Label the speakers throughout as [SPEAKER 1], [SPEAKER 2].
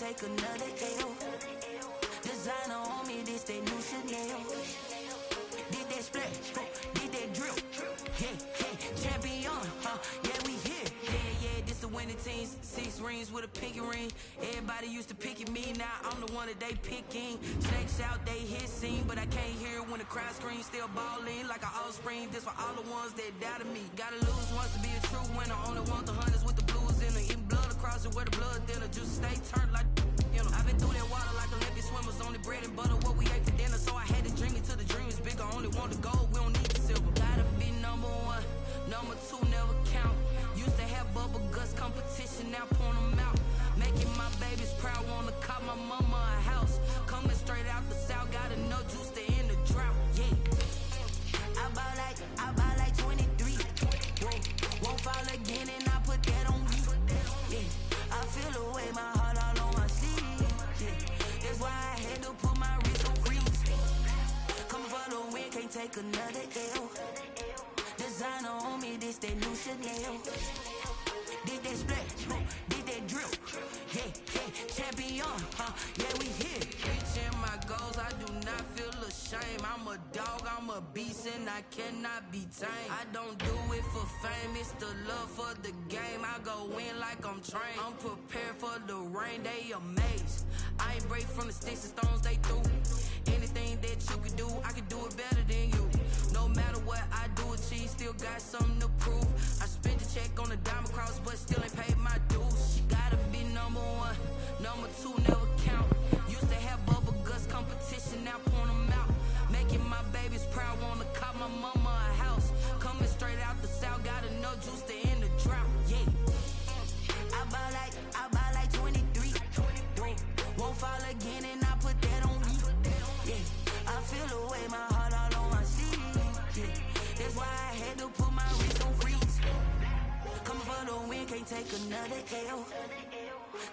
[SPEAKER 1] take another L. Designer on me, this that new Chanel. Did that splash, did that drill. Yeah, champion, yeah, we here. Yeah, this the winning team. 6 rings with a pinky ring. Everybody used to pick at me, now I'm the one that they picking. Snakes out, they hit scene, but I can't hear when the crowd screams. Still balling like an offspring. This for all the ones that doubted me. Gotta lose once to be a true winner. Only want the hunters with the blues in it. Eating blood across it where the blood thinner. Just stay turned like, you know. I've been through that water like Olympic swimmers. Only bread and butter, what we ate for dinner. So I had to dream it till the dream is bigger. Only want the gold, we don't need the silver. Gotta be number 1, number 2 never count. Used to have bubble guts competition, now point them out. Making my babies proud, wanna cop my mama a house. Coming straight out the south, got enough juice to end the drought. Yeah, I buy like 23. Whoa, won't fall again and I put that on me. Yeah, I feel the way, my heart all on my sleeve. Yeah, that's why I had to put my wrist on freeze. Coming for the win, can't take another L. Designer on me, this that new Chanel. Did that splash, did that drill. Yeah, champion, yeah, we here. Reaching my goals, I do not feel ashamed. I'm a dog, I'm a beast, and I cannot be tamed. I don't do it for fame, it's the love for the game. I go in like I'm trained. I'm prepared for the rain, they amazed. I ain't break from the sticks and stones they threw. Anything that you can do, I can do it better than you. No matter what I do, achieve, still got something to prove. I spent the check on the diamond cross, but still ain't paid my dues. Gotta be number 1, number 2 never count. Used to have bubble guts competition, now point them out. Making my babies proud, wanna cop my mama a house. Coming straight out the south, got enough juice to end the drought. Yeah, I buy like 23. Won't fall again and I put that on me. Yeah, I feel the way, my heart all on my sleeve. Yeah, that's why I had to put my wrist on freeze. Coming for the win, can't take another L.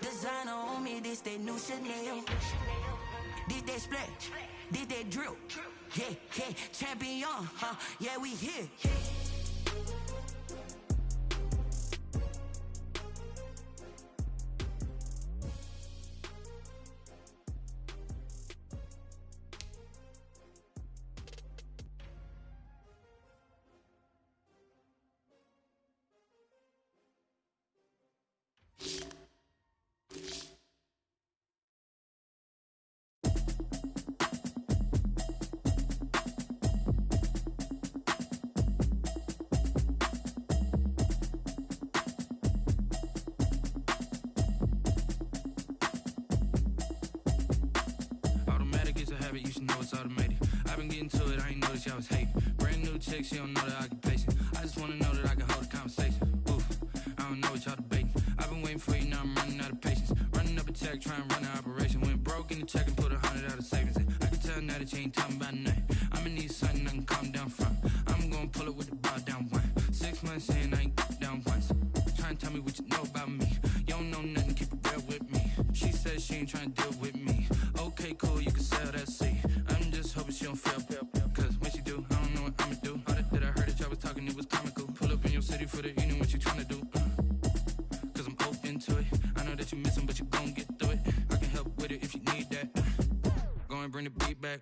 [SPEAKER 1] Designer on me, this that new Chanel. Did that splash, did that drill. Yeah, champion, yeah, we here.
[SPEAKER 2] You should know it's automated. I've been getting to it, I ain't noticed y'all was hating. Brand new chick, she don't know the occupation. I just wanna know that I can hold a conversation. Oof, I don't know what y'all debating. I've been waiting for you, now I'm running out of patience. Running up a check, trying to run an operation. Went broke in the check and put 100 out of savings in. I can tell now that you ain't talking about nothing. I'ma need something I can calm down from. I'm gonna pull it with the bar down 1. 6 months in, I ain't down once. Trying to tell me what you know about me. You don't know nothing, keep it real with me. She says she ain't trying to deal with me. Okay, cool, you can sell that seat. I'm just hoping she don't feel. Cause when she do, I don't know what I'ma do. All that I heard that y'all was talking, it was comical. Pull up in your city for the evening, what you tryna do? Cause I'm open to it. I know that you miss him, but you gon' get through it. I can help with it if you need that. Go and bring the beat back.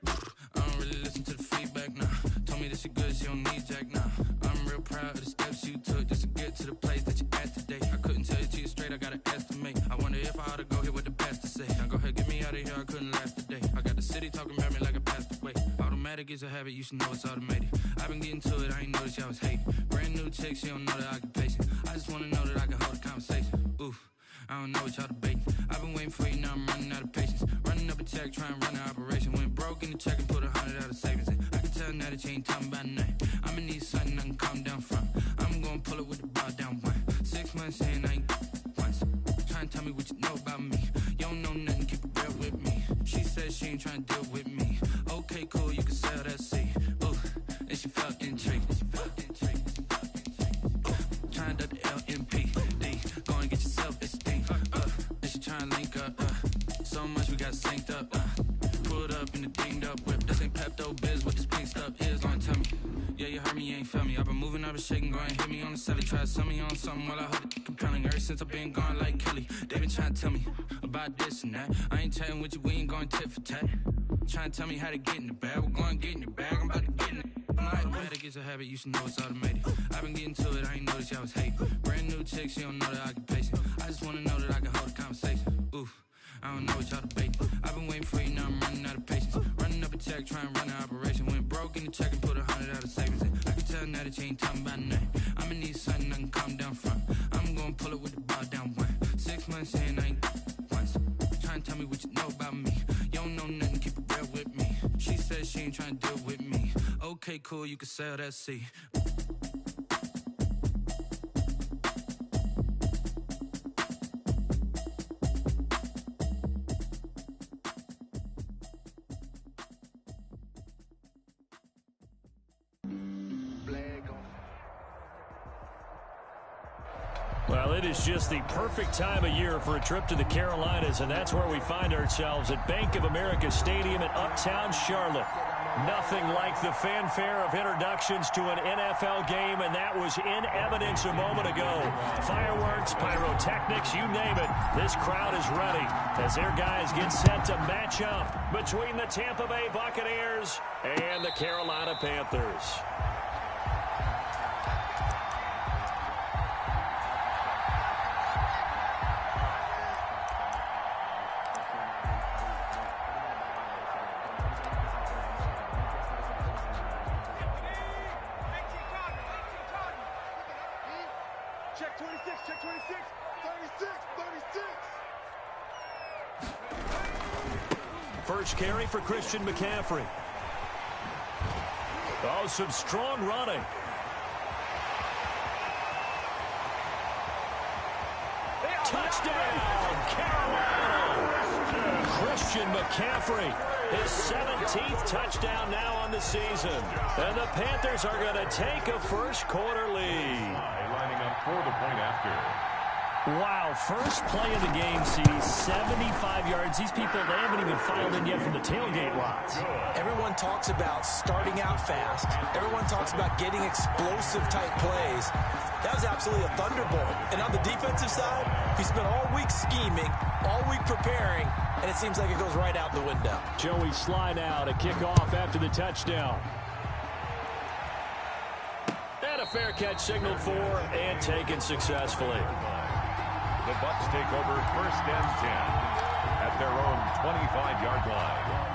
[SPEAKER 2] I don't really listen to the feedback, nah. Told me that she good, she don't need jack, nah. I'm real proud of the steps you took just to get to the place that you at today. I couldn't tell you to you straight, I gotta estimate. I wonder if I ought to go here with the best to say. Now go ahead, get me out of here, I couldn't last today. I got the city talking about me like I passed away. Automatic is a habit, you should know it's automated. I've been getting to it, I ain't noticed y'all was hating. Brand new chick, she don't know the occupation. I just wanna know that I can hold a conversation. Oof, I don't know what y'all debating. I've been waiting for you, now I'm running out of patience. Running up a check, trying to run an operation. Went broke in the check and put 100 out of savings in. I can tell now that you ain't talking about nothing. I'ma need something I can calm down from. I'm gonna pull it with the bar down 1. 6 months in, I ain't once. Trying to tell me what you know about me. You don't know nothing, keep it real with me. She says she ain't trying to deal with me. Okay, cool, you can sell that seat. Ooh, and she felt intrigued. Trying to duck the LMPD. Go and get your self-esteem. And she trying to link up. So much we got synced up. pulled up in the dinged up whip. This ain't Pepto-Biz, what this pink stuff is, don't tell me. Yeah, you heard me, you ain't felt me. I've been moving, I've been shaking, go and hit me on the celly. Try to sell me on something while I heard it compelling. Ever since I've been gone like Kelly, they been trying to tell me about this and that. I ain't chatting with you, we ain't going tit for tat. Trying to tell me how to get in the bag, we're going to get in your bag, I'm about to get in it. I'm like, bad, it gets a habit, you should know it's automated. I've been getting to it, I ain't noticed y'all was hating. Brand new chick, she don't know that I can pace it. I just wanna know that I can hold a conversation. Oof, I don't know what y'all debating. I've been waiting for you, now I'm running out of patience. Running up a check, trying to run an operation. Went broke in the check and put 100 out of savings in. I can tell now that you ain't talking about nothing. I'ma need something I can calm down from. I'm gonna pull it with the ball down one. 6 months in, I ain't once. Trying to tell me what you know about me. You don't know nothing, keep it real with me. She said she ain't trying to deal with me. Okay, cool, you can sell that seat.
[SPEAKER 3] Well, it is just the perfect time of year for a trip to the Carolinas, and that's where we find ourselves at Bank of America Stadium in Uptown Charlotte. Nothing like the fanfare of introductions to an NFL game, and that was in evidence a moment ago. Fireworks, pyrotechnics, you name it. This crowd is ready as their guys get set to match up between the Tampa Bay Buccaneers and the Carolina Panthers.
[SPEAKER 4] Check 26, check 26, 36, 36.
[SPEAKER 3] First carry for Christian McCaffrey. Oh, some strong running. Touchdown, Carolina! Christian McCaffrey, his 17th touchdown now on the season. And the Panthers are going to take a first quarter lead.
[SPEAKER 5] Lining up for the point after.
[SPEAKER 3] Wow, first play of the game sees 75 yards. These people, they haven't even filed in yet from the tailgate lots.
[SPEAKER 6] Everyone talks about starting out fast. Everyone talks about getting explosive type plays. That was absolutely a thunderbolt. And on the defensive side, he spent all week scheming, all week preparing, and it seems like it goes right out the window.
[SPEAKER 3] Joey Sly now to kick off after the touchdown. And a fair catch signaled for and taken successfully.
[SPEAKER 5] The Bucs take over first and 10 at their own 25-yard line.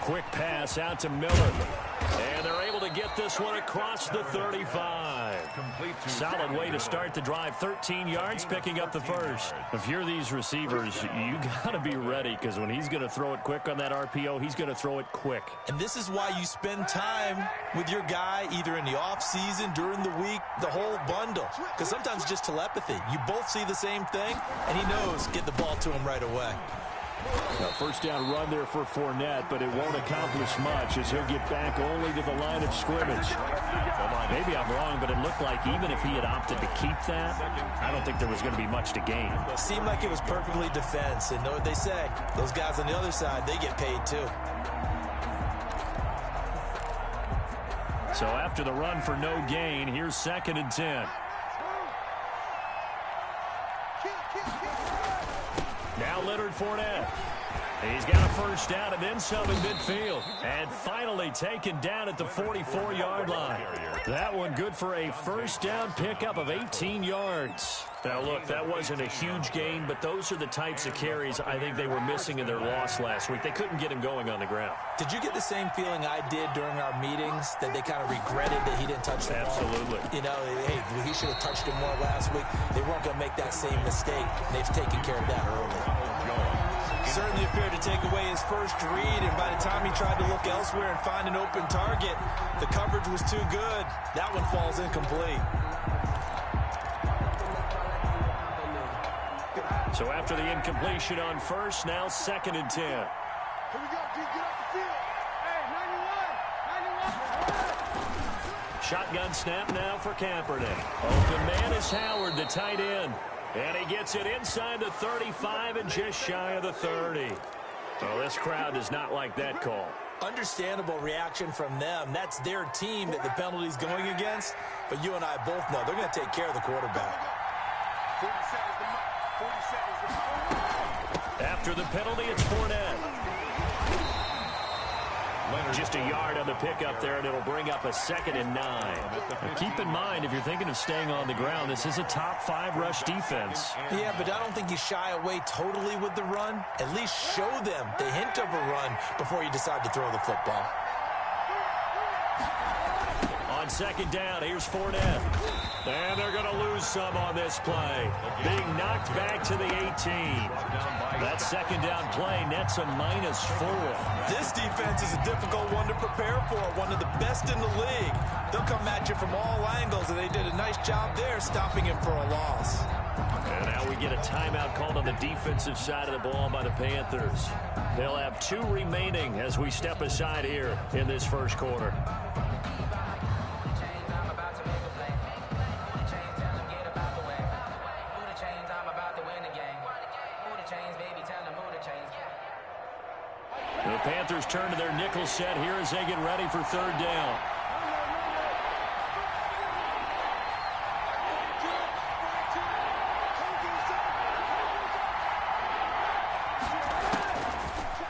[SPEAKER 3] Quick pass out to Miller. And they're able to get this one across the 35. Solid way to start the drive. 13 yards, picking up the first. If you're these receivers, you got to be ready, because when he's going to throw it quick on that RPO, he's going to throw it quick.
[SPEAKER 6] And this is why you spend time with your guy either in the offseason, during the week, the whole bundle. Because sometimes it's just telepathy. You both see the same thing, and he knows get the ball to him right away.
[SPEAKER 3] A first down run there for Fournette, but it won't accomplish much as he'll get back only to the line of scrimmage. Maybe I'm wrong, but it looked like even if he had opted to keep that, I don't think there was going to be much to gain.
[SPEAKER 6] It seemed like it was perfectly defense, and know what they say. Those guys on the other side, they get paid too.
[SPEAKER 3] So after the run for no gain, here's 2nd and 10. Now Leonard Fournette. He's got a first down and then some in midfield. And finally taken down at the 44-yard line. That one good for a first down pickup of 18 yards. Now, look, that wasn't a huge gain, but those are the types of carries I think they were missing in their loss last week. They couldn't get him going on the ground.
[SPEAKER 6] Did you get the same feeling I did during our meetings, that they kind of regretted that he didn't touch the ball?
[SPEAKER 3] Absolutely.
[SPEAKER 6] You know, hey, he should have touched him more last week. They weren't going to make that same mistake. They've taken care of that early. Certainly appeared to take away his first read, and by the time he tried to look elsewhere and find an open target, the coverage was too good. That one falls incomplete.
[SPEAKER 3] So after the incompletion on first, now 2nd and 10.
[SPEAKER 4] Here we go, D. Get off the field. Hey, 91.
[SPEAKER 3] Shotgun snap now for Kaepernick. Open man is Howard, the tight end. And he gets it inside the 35 and just shy of the 30. Oh, this crowd does not like that call.
[SPEAKER 6] Understandable reaction from them. That's their team that the penalty's going against. But you and I both know they're going to take care of the quarterback.
[SPEAKER 4] 40 seconds to mark. 40 seconds to mark.
[SPEAKER 3] After the penalty, it's Fournette. Just a yard on the pickup there, and it'll bring up a 2nd and 9. Now keep in mind, if you're thinking of staying on the ground, this is a top 5 rush defense.
[SPEAKER 6] Yeah, but I don't think you shy away totally with the run. At least show them the hint of a run before you decide to throw the football.
[SPEAKER 3] On 2nd down, here's Fournette. And they're going to lose some on this play. Being knocked back to the 18. That 2nd down play nets a -4.
[SPEAKER 6] This defense is a difficult one to prepare for, one of the best in the league. They'll come at you from all angles, and they did a nice job there stopping him for a loss.
[SPEAKER 3] And now we get a timeout called on the defensive side of the ball by the Panthers. They'll have 2 remaining as we step aside here in this first quarter. The Panthers turn to their nickel set here as they get ready for 3rd down.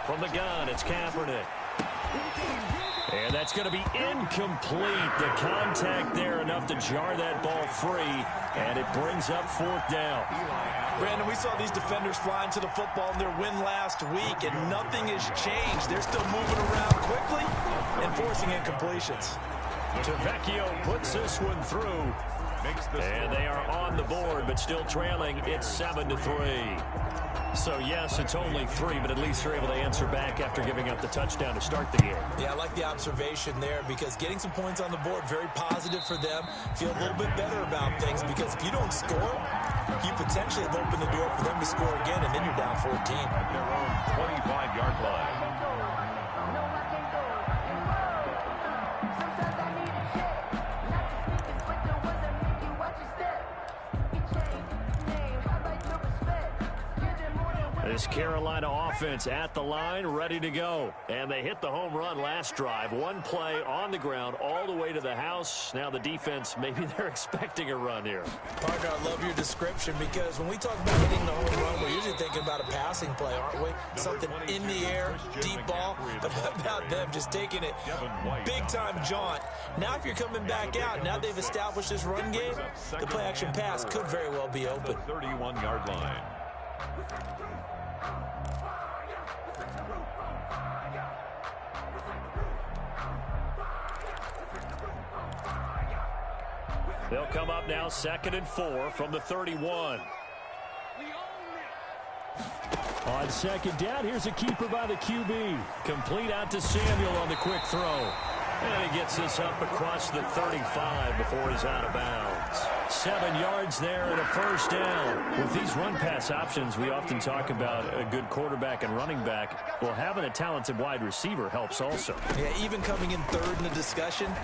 [SPEAKER 3] From the gun, it's Kaepernick. And that's going to be incomplete. The contact there enough to jar that ball free, and it brings up 4th down.
[SPEAKER 6] Brandon, we saw these defenders fly into the football in their win last week, and nothing has changed. They're still moving around quickly and forcing incompletions.
[SPEAKER 3] Tavecchio puts this one through, and they are on the board, but still trailing. It's 7-3. So, yes, it's only 3, but at least they're able to answer back after giving up the touchdown to start the game.
[SPEAKER 6] Yeah, I like the observation there because getting some points on the board, very positive for them. Feel a little bit better about things because if you don't score, you potentially have opened the door for them to score again, and then you're down 14.
[SPEAKER 5] At their own 25-yard line.
[SPEAKER 3] This Carolina offense at the line, ready to go. And they hit the home run last drive. 1 play on the ground all the way to the house. Now the defense, maybe they're expecting a run here.
[SPEAKER 6] Partner, I love your description because when we talk about hitting the home run, we're usually thinking about a passing play, aren't we? Something in the air, deep ball. But how about them just taking it big-time jaunt? Now if you're coming back out, now they've established this run game, the play-action pass could very well be open.
[SPEAKER 5] 31-yard line.
[SPEAKER 3] They'll come up now 2nd and 4 from the 31. On 2nd down, here's a keeper by the QB. Complete out to Samuel on the quick throw. And he gets this up across the 35 before he's out of bounds. 7 yards there and a 1st down. With these run-pass options, we often talk about a good quarterback and running back. Well, having a talented wide receiver helps also.
[SPEAKER 6] Yeah, even coming in 3rd in the discussion,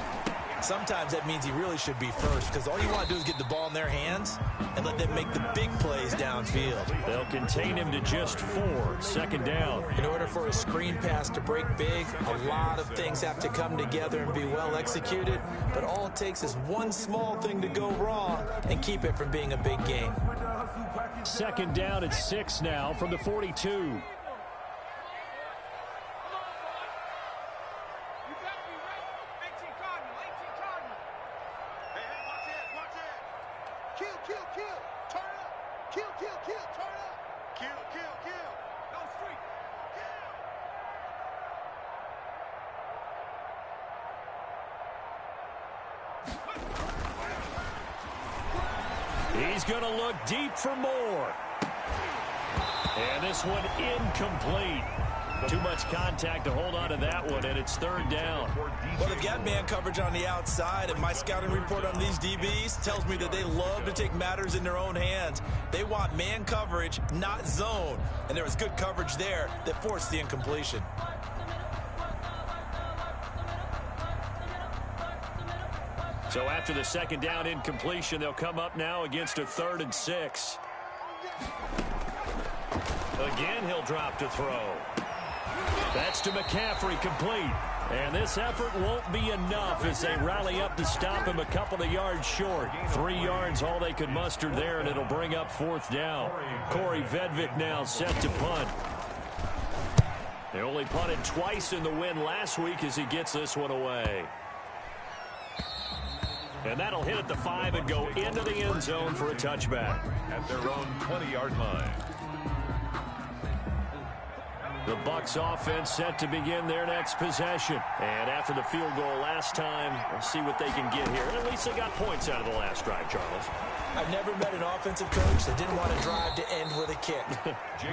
[SPEAKER 6] sometimes that means he really should be first because all you want to do is get the ball in their hands and let them make the big plays downfield.
[SPEAKER 3] They'll contain him to just 4. 2nd down.
[SPEAKER 6] In order for a screen pass to break big, a lot of things have to come together and be well executed, but all it takes is one small thing to go wrong and keep it from being a big game.
[SPEAKER 3] 2nd down at 6 now from the 42. He's going to look deep for more. And this one incomplete. Too much contact to hold on to that one, and it's third down.
[SPEAKER 6] Well, they've got man coverage on the outside, and my scouting report on these DBs tells me that they love to take matters in their own hands. They want man coverage, not zone. And there was good coverage there that forced the incompletion.
[SPEAKER 3] So after the second down incompletion, they'll come up now against a 3rd and 6. Again, he'll drop to throw. That's to McCaffrey, complete. And this effort won't be enough as they rally up to stop him a couple of yards short. 3 yards, all they could muster there, and it'll bring up 4th down. Corey Vedvik now set to punt. They only punted twice in the win last week as he gets this one away. And that'll hit at the 5 and go into the end zone for a touchback.
[SPEAKER 5] At their own 20-yard line.
[SPEAKER 3] The Bucs offense set to begin their next possession. And after the field goal last time, we'll see what they can get here. And at least they got points out of the last drive, Charles.
[SPEAKER 6] I've never met an offensive coach that didn't want to drive to end with a kick.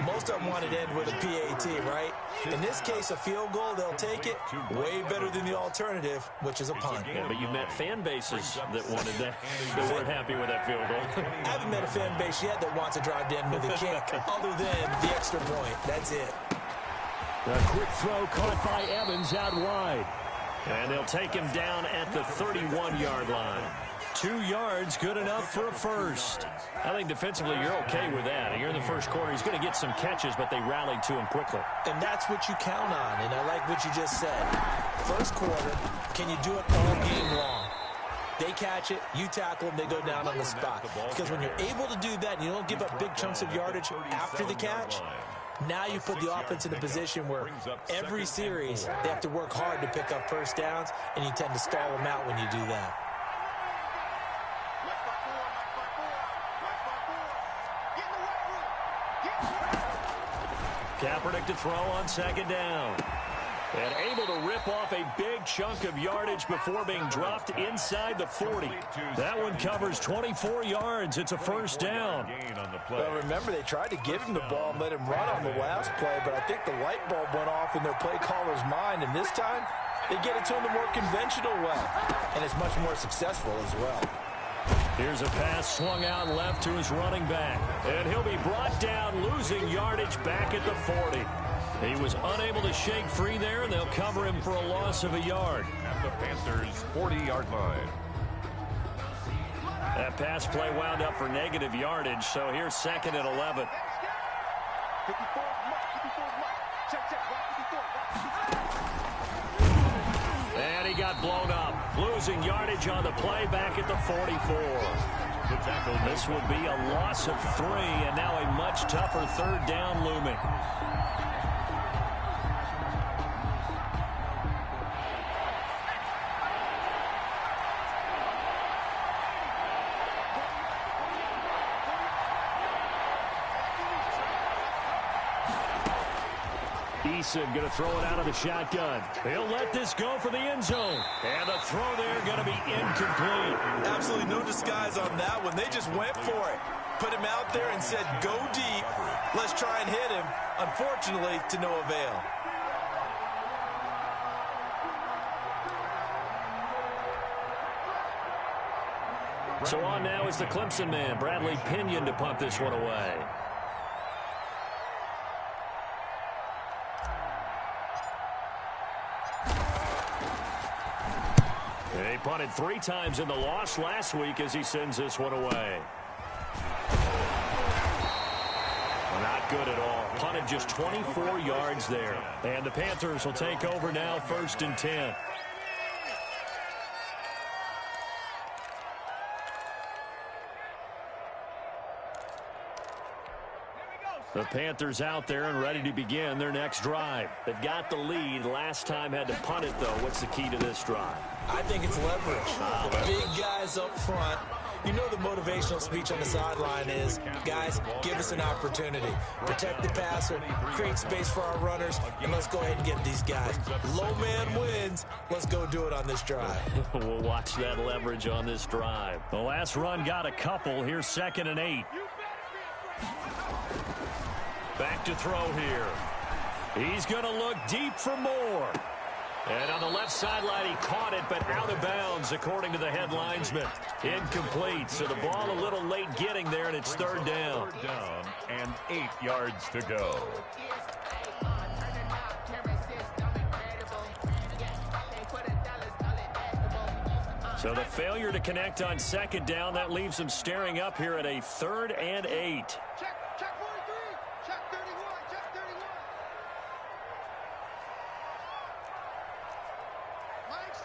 [SPEAKER 6] Most of them wanted to end with a PAT, right? In this case, a field goal, they'll take it. Way better than the alternative, which is a punt.
[SPEAKER 3] Yeah, but you met fan bases that wanted that, that weren't happy with that field goal.
[SPEAKER 6] I haven't met a fan base yet that wants to drive to end with a kick, other than the extra point. That's it.
[SPEAKER 3] A quick throw caught by Evans out wide. And they'll take him down at the 31-yard line. 2 yards, good enough for a first. I think defensively you're okay with that. You're in the first quarter. He's going to get some catches, but they rallied to him quickly.
[SPEAKER 6] And that's what you count on, and I like what you just said. First quarter, can you do it all game long? They catch it, you tackle them, they go down on the spot. Because when you're able to do that and you don't give up big chunks of yardage after the catch, now you put the offense in a position where every series they have to work hard to pick up first downs, and you tend to stall them out when you do that.
[SPEAKER 3] Kaepernick to throw on second down. And able to rip off a big chunk of yardage before being dropped inside the 40. That one covers 24 yards. It's a first down.
[SPEAKER 6] Well, remember, they tried to give him the ball and let him run on the last play, but I think the light bulb went off in their play caller's mind, and this time they get it to him the more conventional way, and it's much more successful as well.
[SPEAKER 3] Here's a pass swung out left to his running back, and he'll be brought down, losing yardage back at the 40. He was unable to shake free there, and they'll cover him for a loss of a yard.
[SPEAKER 5] At the Panthers' 40-yard line.
[SPEAKER 3] That pass play wound up for negative yardage, so here's 2nd and 11. And he got blown up, losing yardage on the play back at the 44. This would be a loss of 3, and now a much tougher 3rd down looming. Eason going to throw it out of the shotgun. He'll let this go for the end zone. And the throw there going to be incomplete.
[SPEAKER 6] Absolutely no disguise on that one. They just went for it. Put him out there and said, go deep. Let's try and hit him. Unfortunately, to no avail.
[SPEAKER 3] So on now is the Clemson man, Bradley Pinion, to punt this one away. He punted 3 times in the loss last week as he sends this one away. Not good at all. Punted just 24 yards there. And the Panthers will take over now, 1st and 10. The Panthers out there and ready to begin their next drive. They've got the lead. Last time had to punt it, though. What's the key to this drive?
[SPEAKER 6] I think it's leverage. The big guys up front. You know the motivational speech on the sideline is, guys, give us an opportunity. Protect the passer, create space for our runners, and let's go ahead and get these guys. Low man wins. Let's go do it on this drive.
[SPEAKER 3] We'll watch that leverage on this drive. The last run got a couple. Here's 2nd and 8. Back to throw here. He's going to look deep for more. And on the left sideline, he caught it, but out of bounds, according to the head linesman. Incomplete, so the ball a little late getting there, and it's third down.
[SPEAKER 5] Third down and 8 yards to go.
[SPEAKER 3] So the failure to connect on second down, that leaves them staring up here at a 3rd and 8.
[SPEAKER 4] Check 43. Check 31. Check 31. Mike's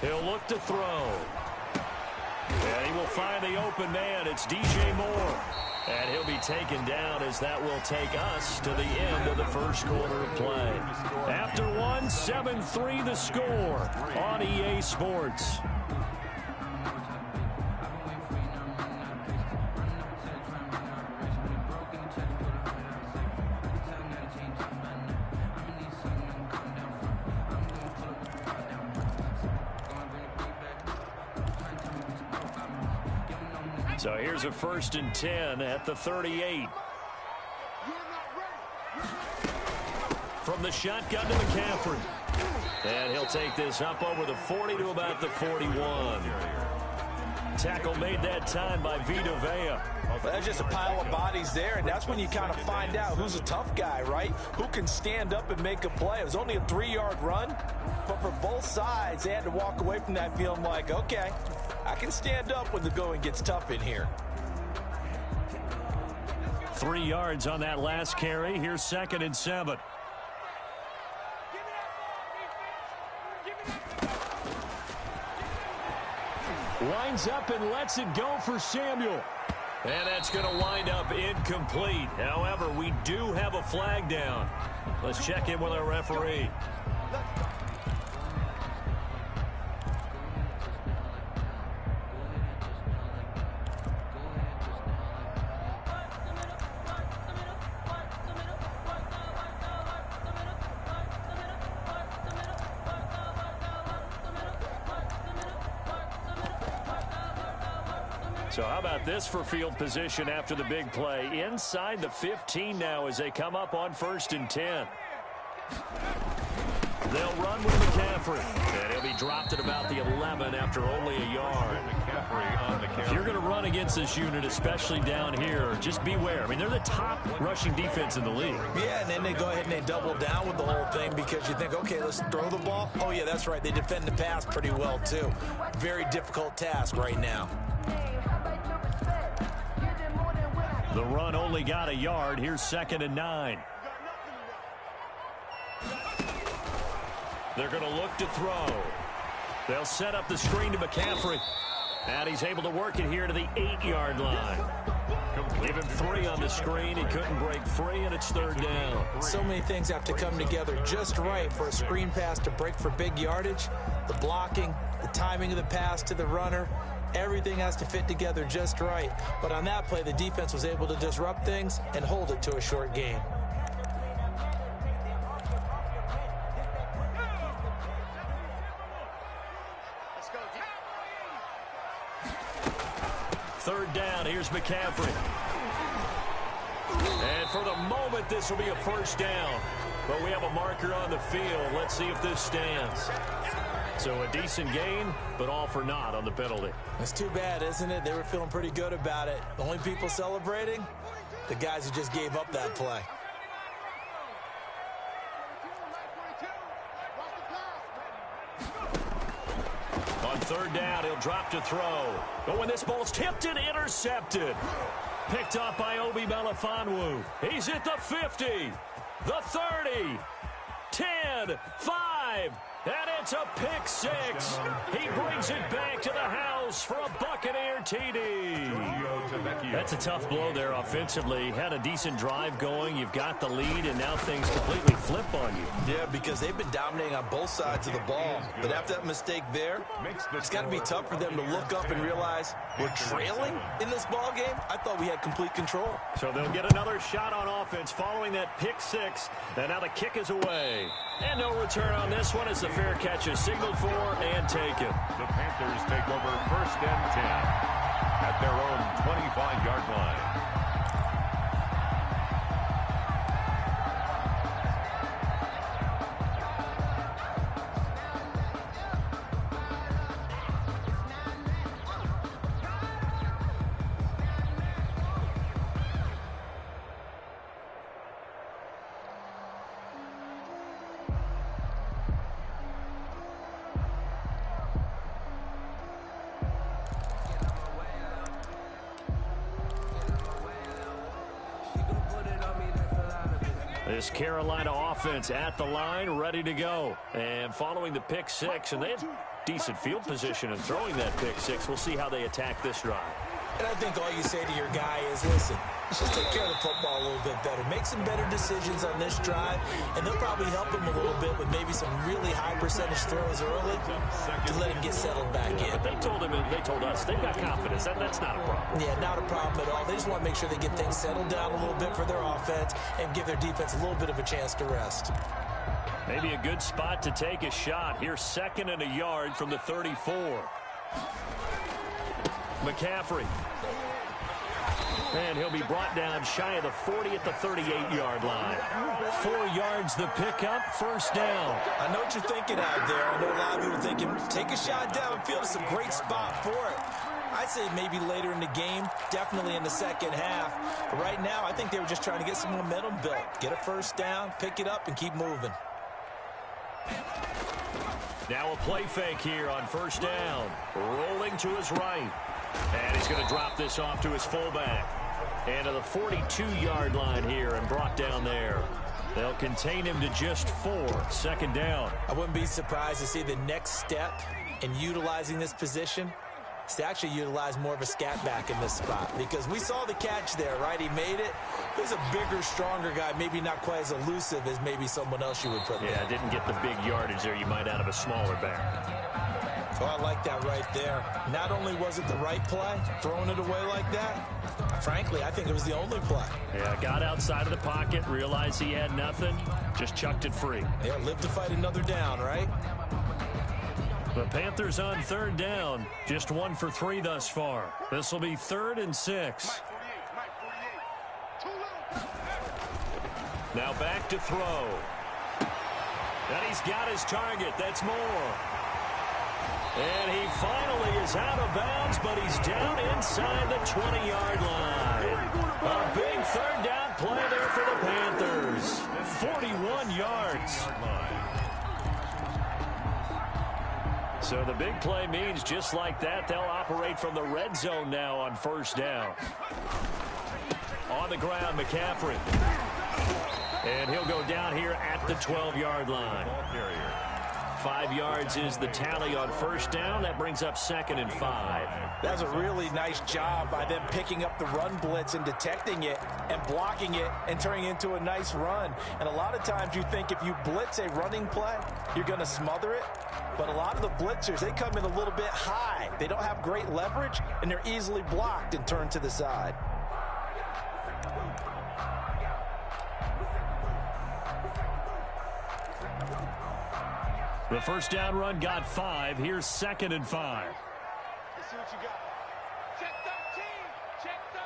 [SPEAKER 4] 42.
[SPEAKER 3] He'll look to throw. And he will find the open man. It's DJ Moore. And he'll be taken down as that will take us to the end of the first quarter of play. After one, 7-3 the score on EA Sports. So here's a 1st and 10 at the 38. From the shotgun to McCaffrey. And he'll take this up over the 40 to about the 41. Tackle made that time by Vita Vea.
[SPEAKER 6] Well, that's just a pile of bodies there, and that's when you kind of find out who's a tough guy, right? Who can stand up and make a play. It was only a 3-yard run, but for both sides, they had to walk away from that feeling like, okay, I can stand up when the going gets tough in here.
[SPEAKER 3] 3 yards on that last carry. Here's 2nd and 7. Lines up and lets it go for Samuel. And that's going to wind up incomplete. However, we do have a flag down. Let's check in with our referee. So how about this for field position after the big play? Inside the 15 now as they come up on 1st and 10. They'll run with McCaffrey. And he'll be dropped at about the 11 after only a yard. If you're going to run against this unit, especially down here, just beware. I mean, they're the top rushing defense in the league.
[SPEAKER 6] Yeah, and then they go ahead and they double down with the whole thing because you think, okay, let's throw the ball. Oh, yeah, that's right. They defend the pass pretty well, too. Very difficult task right now.
[SPEAKER 3] The run only got a yard. Here's 2nd and 9. They're going to look to throw. They'll set up the screen to McCaffrey. And he's able to work it here to the 8-yard line. Give him 3 on the screen. He couldn't break free, and it's 3rd down.
[SPEAKER 6] So many things have to come together just right for a screen pass to break for big yardage. The blocking, the timing of the pass to the runner. Everything has to fit together just right. But on that play, the defense was able to disrupt things and hold it to a short gain.
[SPEAKER 3] Third down, here's McCaffrey. And for the moment, this will be a 1st down. But we have a marker on the field. Let's see if this stands. So a decent gain, but all for naught on the penalty.
[SPEAKER 6] It's too bad, isn't it? They were feeling pretty good about it. The only people celebrating, the guys who just gave up that play.
[SPEAKER 3] On 3rd down, he'll drop to throw. But when this ball's tipped and intercepted. Picked up by Obi Melifonwu. He's at the 50, the 30, 10, 5. And it's a pick 6. He brings it back to the house for a Buccaneer TD. That's a tough blow there offensively. Had a decent drive going. You've got the lead, and now things completely flip on you.
[SPEAKER 6] Yeah, because they've been dominating on both sides of the ball. But after that mistake there, it's got to be tough for them to look up and realize we're trailing in this ball game. I thought we had complete control.
[SPEAKER 3] So they'll get another shot on offense following that pick 6. And now the kick is away. And no return on this one as the fair catch is signaled for and taken.
[SPEAKER 5] The Panthers take over 1st and 10 at their own 25-yard line.
[SPEAKER 3] This Carolina offense at the line, ready to go. And following the pick six, and they had decent field position in throwing that pick six. We'll see how they attack this drive.
[SPEAKER 6] And I think all you say to your guy is, listen, let's just take care of the football a little bit better. Make some better decisions on this drive, and they'll probably help him a little bit with maybe some really high percentage throws early to let him get settled back in.
[SPEAKER 3] But they told us they've got confidence. That's not a problem.
[SPEAKER 6] Yeah, not a problem at all. They just want to make sure they get things settled down a little bit for their offense and give their defense a little bit of a chance to rest.
[SPEAKER 3] Maybe a good spot to take a shot. Here's 2nd and a yard from the 34. McCaffrey. And he'll be brought down shy of the 40 at the 38-yard line. 4 yards the pickup, 1st down.
[SPEAKER 6] I know what you're thinking out there. I know a lot of you are thinking, take a shot downfield. It's a great spot for it. I'd say maybe later in the game, definitely in the second half. But right now, I think they were just trying to get some momentum built. Get a 1st down, pick it up, and keep moving.
[SPEAKER 3] Now a play fake here on 1st down. Rolling to his right. And he's going to drop this off to his fullback. And to the 42-yard line here and brought down there. They'll contain him to just 4. 2nd down.
[SPEAKER 6] I wouldn't be surprised to see the next step in utilizing this position is to actually utilize more of a scat back in this spot. Because we saw the catch there, right? He made it. There's a bigger, stronger guy, maybe not quite as elusive as maybe someone else you would put there.
[SPEAKER 3] Yeah, didn't get the big yardage there you might out of a smaller back.
[SPEAKER 6] Oh, I like that right there. Not only was it the right play, throwing it away like that, frankly, I think it was the only play.
[SPEAKER 3] Yeah, got outside of the pocket, realized he had nothing, just chucked it free.
[SPEAKER 6] Yeah, live to fight another down, right?
[SPEAKER 3] The Panthers on 3rd down, just 1 for 3 thus far. This will be 3rd and 6. Now back to throw. And he's got his target. That's Moore. And he finally is out of bounds, but he's down inside the 20-yard line. A big 3rd down play there for the Panthers. 41 yards. So the big play means just like that, they'll operate from the red zone now on 1st down. On the ground, McCaffrey. And he'll go down here at the 12-yard line. 5 yards is the tally on 1st down. That brings up 2nd and 5.
[SPEAKER 6] That was a really nice job by them picking up the run blitz and detecting it and blocking it and turning it into a nice run. And a lot of times you think if you blitz a running play, you're going to smother it. But a lot of the blitzers, they come in a little bit high. They don't have great leverage, and they're easily blocked and turned to the side.
[SPEAKER 3] The 1st down run got 5. Here's 2nd and 5.
[SPEAKER 4] Let's see what you got. Check 13. Check 13.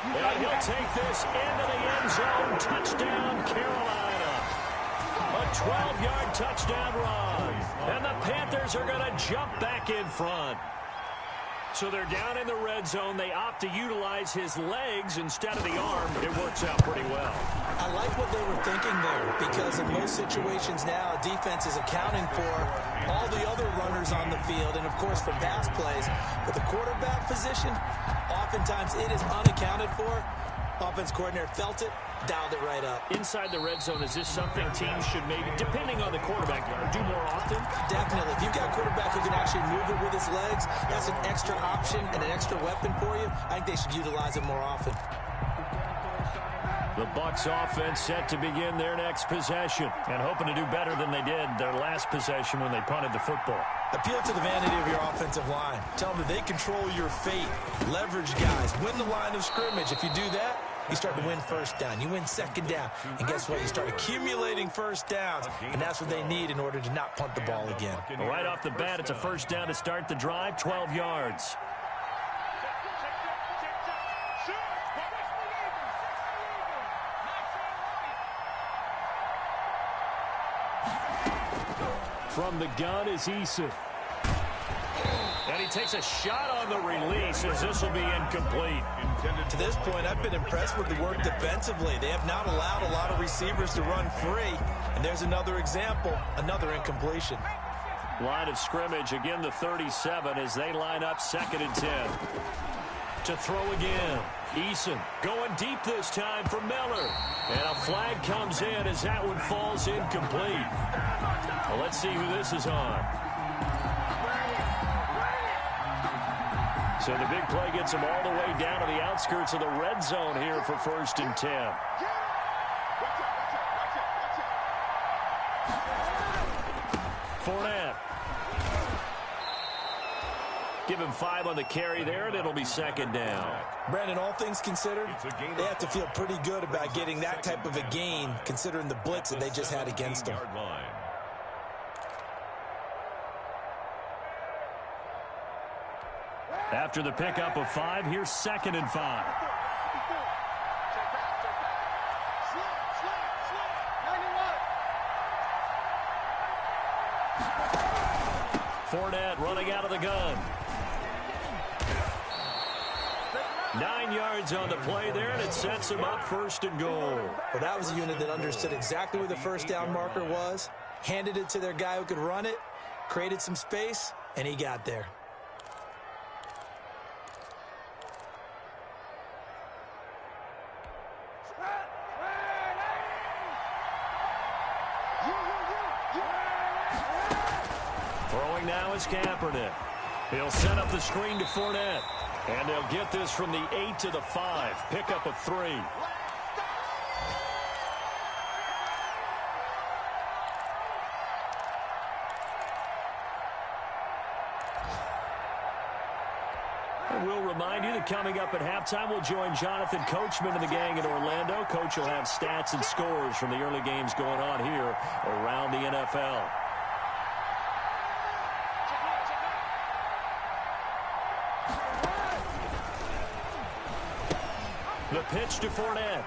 [SPEAKER 3] And he'll take this into the end zone. Touchdown, Carolina. A 12-yard touchdown run. And the Panthers are going to jump back in front. So they're down in the red zone. They opt to utilize his legs instead of the arm. It works out pretty well.
[SPEAKER 6] I like what they were thinking there, because in most situations now, defense is accounting for all the other runners on the field and, of course, for pass plays. But the quarterback position, oftentimes it is unaccounted for. Offense coordinator felt it, dialed it right up.
[SPEAKER 3] Inside the red zone, is this something teams should maybe, depending on the quarterback, do more often?
[SPEAKER 6] Definitely. If you've got a quarterback who can actually move it with his legs, that's an extra option and an extra weapon for you. I think they should utilize it more often.
[SPEAKER 3] The Bucs offense set to begin their next possession and hoping to do better than they did their last possession when they punted the football.
[SPEAKER 6] Appeal to the vanity of your offensive line. Tell them that they control your fate. Leverage guys. Win the line of scrimmage. If you do that, you start to win 1st down. You win 2nd down. And guess what? You start accumulating 1st downs. And that's what they need in order to not punt the ball again.
[SPEAKER 3] Right off the bat, it's a 1st down to start the drive, 12 yards. From the gun is Eason. And he takes a shot on the release as this will be incomplete.
[SPEAKER 6] To this point, I've been impressed with the work defensively. They have not allowed a lot of receivers to run free. And there's another example, another incompletion.
[SPEAKER 3] Line of scrimmage, again the 37 as they line up 2nd and 10. To throw again. Eason going deep this time for Miller. And a flag comes in as that one falls incomplete. Well, let's see who this is on. So the big play gets them all the way down to the outskirts of the red zone here for 1st and 10. Fournette. Give him 5 on the carry there, and it'll be 2nd down.
[SPEAKER 6] Brandon, all things considered, they have to feel pretty good about getting that type of a gain, considering the blitz that they just had against them.
[SPEAKER 3] After the pickup of 5, here's 2nd and 5. Fournette running out of the gun. 9 yards on the play there, and it sets him up 1st and goal.
[SPEAKER 6] Well, that was a unit that understood exactly where the 1st down marker was, handed it to their guy who could run it, created some space, and he got there.
[SPEAKER 3] Throwing now is Kaepernick. He'll set up the screen to Fournette. And they'll get this from the 8 to the 5. Pickup of 3. And we'll remind you that coming up at halftime, we'll join Jonathan Coachman and the gang in Orlando. Coach will have stats and scores from the early games going on here around the NFL. The pitch to Fournette.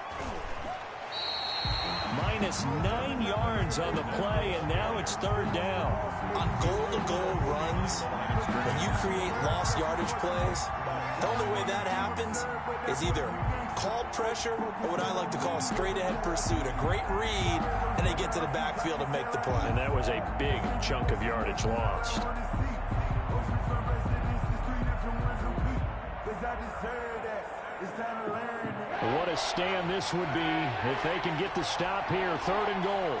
[SPEAKER 3] Minus 9 yards on the play, and now it's 3rd down.
[SPEAKER 6] On goal-to-goal runs, when you create lost yardage plays, the only way that happens is either called pressure or what I like to call straight-ahead pursuit. A great read, and they get to the backfield and make the play.
[SPEAKER 3] And that was a big chunk of yardage lost. What a stand this would be if they can get the stop here. 3rd and goal.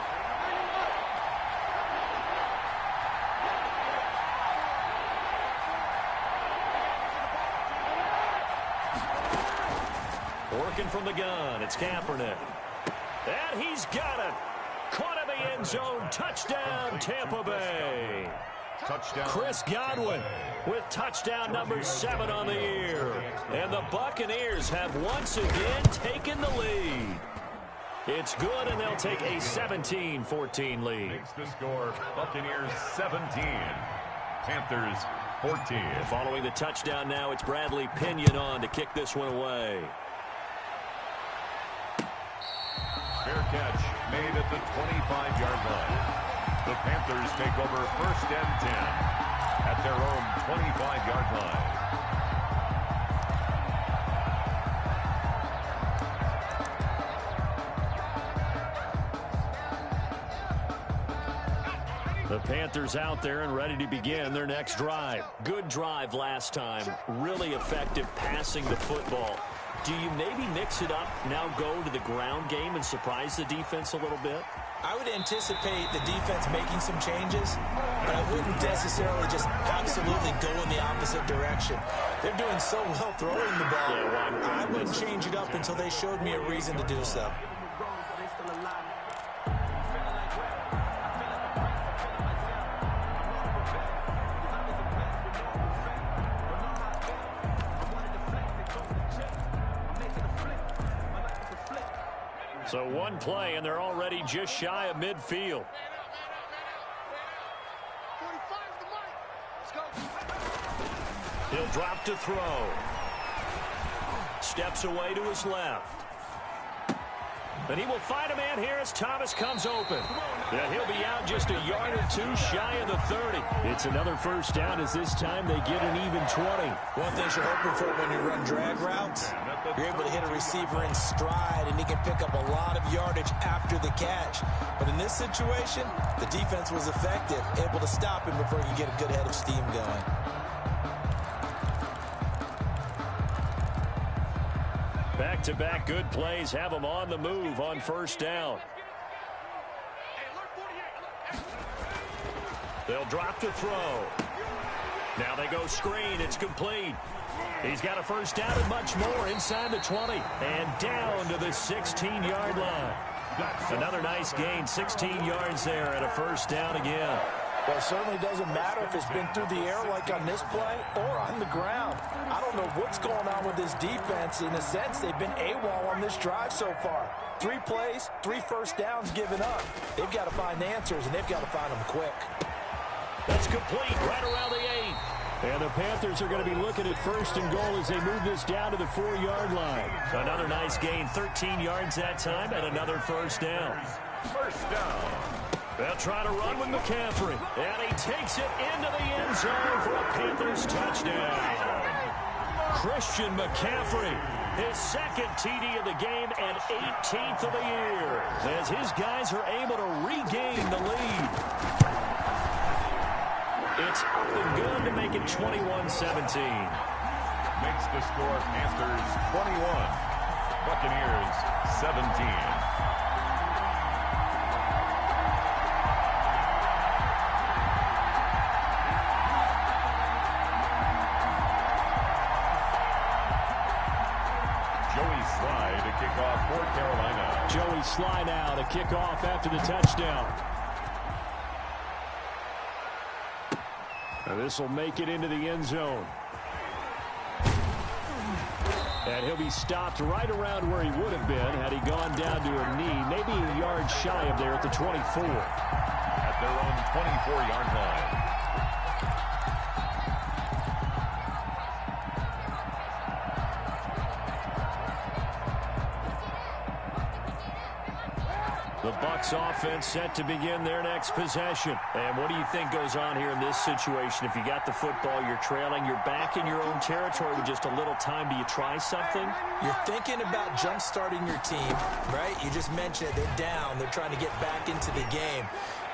[SPEAKER 3] Working from the gun, it's Kaepernick. And he's got it. Caught in the end zone. Touchdown, Tampa Bay.
[SPEAKER 5] Touchdown.
[SPEAKER 3] Chris Godwin with touchdown number 7 on the year. And the Buccaneers have once again taken the lead. It's good, and they'll take a 17-14 lead.
[SPEAKER 5] Makes the score Buccaneers 17, Panthers 14.
[SPEAKER 3] Following the touchdown now, it's Bradley Pinion on to kick this one away.
[SPEAKER 5] Fair catch made at the 25-yard line. The Panthers take over 1st and 10 at their own 25-yard line.
[SPEAKER 3] The Panthers out there and ready to begin their next drive. Good drive last time. Really effective passing the football. Do you maybe mix it up, now go to the ground game and surprise the defense a little bit?
[SPEAKER 6] I would anticipate the defense making some changes, but I wouldn't necessarily just absolutely go in the opposite direction. They're doing so well throwing the ball. I wouldn't change it up until they showed me a reason to do so.
[SPEAKER 3] So one play, and they're already just shy of midfield. He'll drop to throw. Steps away to his left. And he will find a man here as Thomas comes open. Yeah, he'll be out just a yard or two shy of the 30. It's another first down as this time they get an even 20.
[SPEAKER 6] One thing you're hoping for when you run drag routes, you're able to hit a receiver in stride, and he can pick up a lot of yardage after the catch. But in this situation, the defense was effective, able to stop him before he could get a good head of steam going.
[SPEAKER 3] Back-to-back good plays have them on the move on first down. They'll drop to throw. Now they go screen. It's complete. He's got a first down and much more inside the 20. And down to the 16-yard line. Another nice gain, 16 yards there at a first down again.
[SPEAKER 6] Well, it certainly doesn't matter if it's been through the air like on this play or on the ground. I don't know what's going on with this defense. In a sense, they've been AWOL on this drive so far. 3 plays, 3 first downs given up. They've got to find answers, and they've got to find them quick.
[SPEAKER 3] That's complete right around the 8. And the Panthers are going to be looking at first and goal as they move this down to the 4-yard line. Another nice gain, 13 yards that time, and another first down.
[SPEAKER 5] First down.
[SPEAKER 3] They'll try to run with McCaffrey. And he takes it into the end zone for a Panthers touchdown. Christian McCaffrey, his second TD of the game and 18th of the year, as his guys are able to regain the lead. It's up and good to make it 21-17.
[SPEAKER 5] Makes the score Panthers 21, Buccaneers 17. Kickoff for Carolina.
[SPEAKER 3] Joey Sly now to kick off after the touchdown. Now this will make it into the end zone. And he'll be stopped right around where he would have been had he gone down to a knee, maybe a yard shy of there at the 24.
[SPEAKER 5] At their own 24-yard line.
[SPEAKER 3] The Bucs offense set to begin their next possession. And what do you think goes on here in this situation? If you got the football, you're trailing, you're back in your own territory with just a little time. Do you try something?
[SPEAKER 6] You're thinking about jump-starting your team, right? You just mentioned it. They're down. They're trying to get back into the game.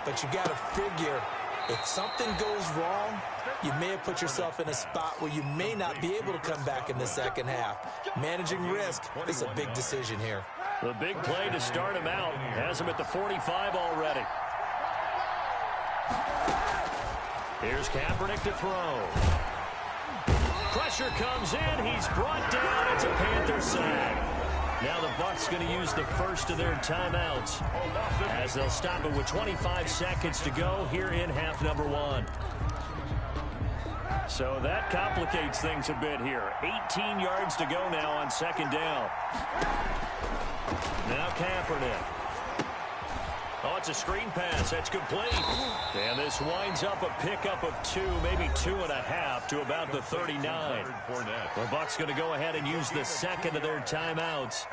[SPEAKER 6] But you got to figure, if something goes wrong, you may have put yourself in a spot where you may not be able to come back in the second half. Managing risk is a big decision here.
[SPEAKER 3] The big play to start him out has him at the 45 already. Here's Kaepernick to throw. Pressure comes in. He's brought down. It's a Panther sack. Now the Bucs going to use the first of their timeouts as they'll stop it with 25 seconds to go here in half number 1. So that complicates things a bit here. 18 yards to go now on second down. Now Kaepernick. Oh, it's a screen pass. That's complete. And this winds up a pickup of 2, maybe 2.5 to about the 39. The Bucs going to go ahead and use the second of their timeouts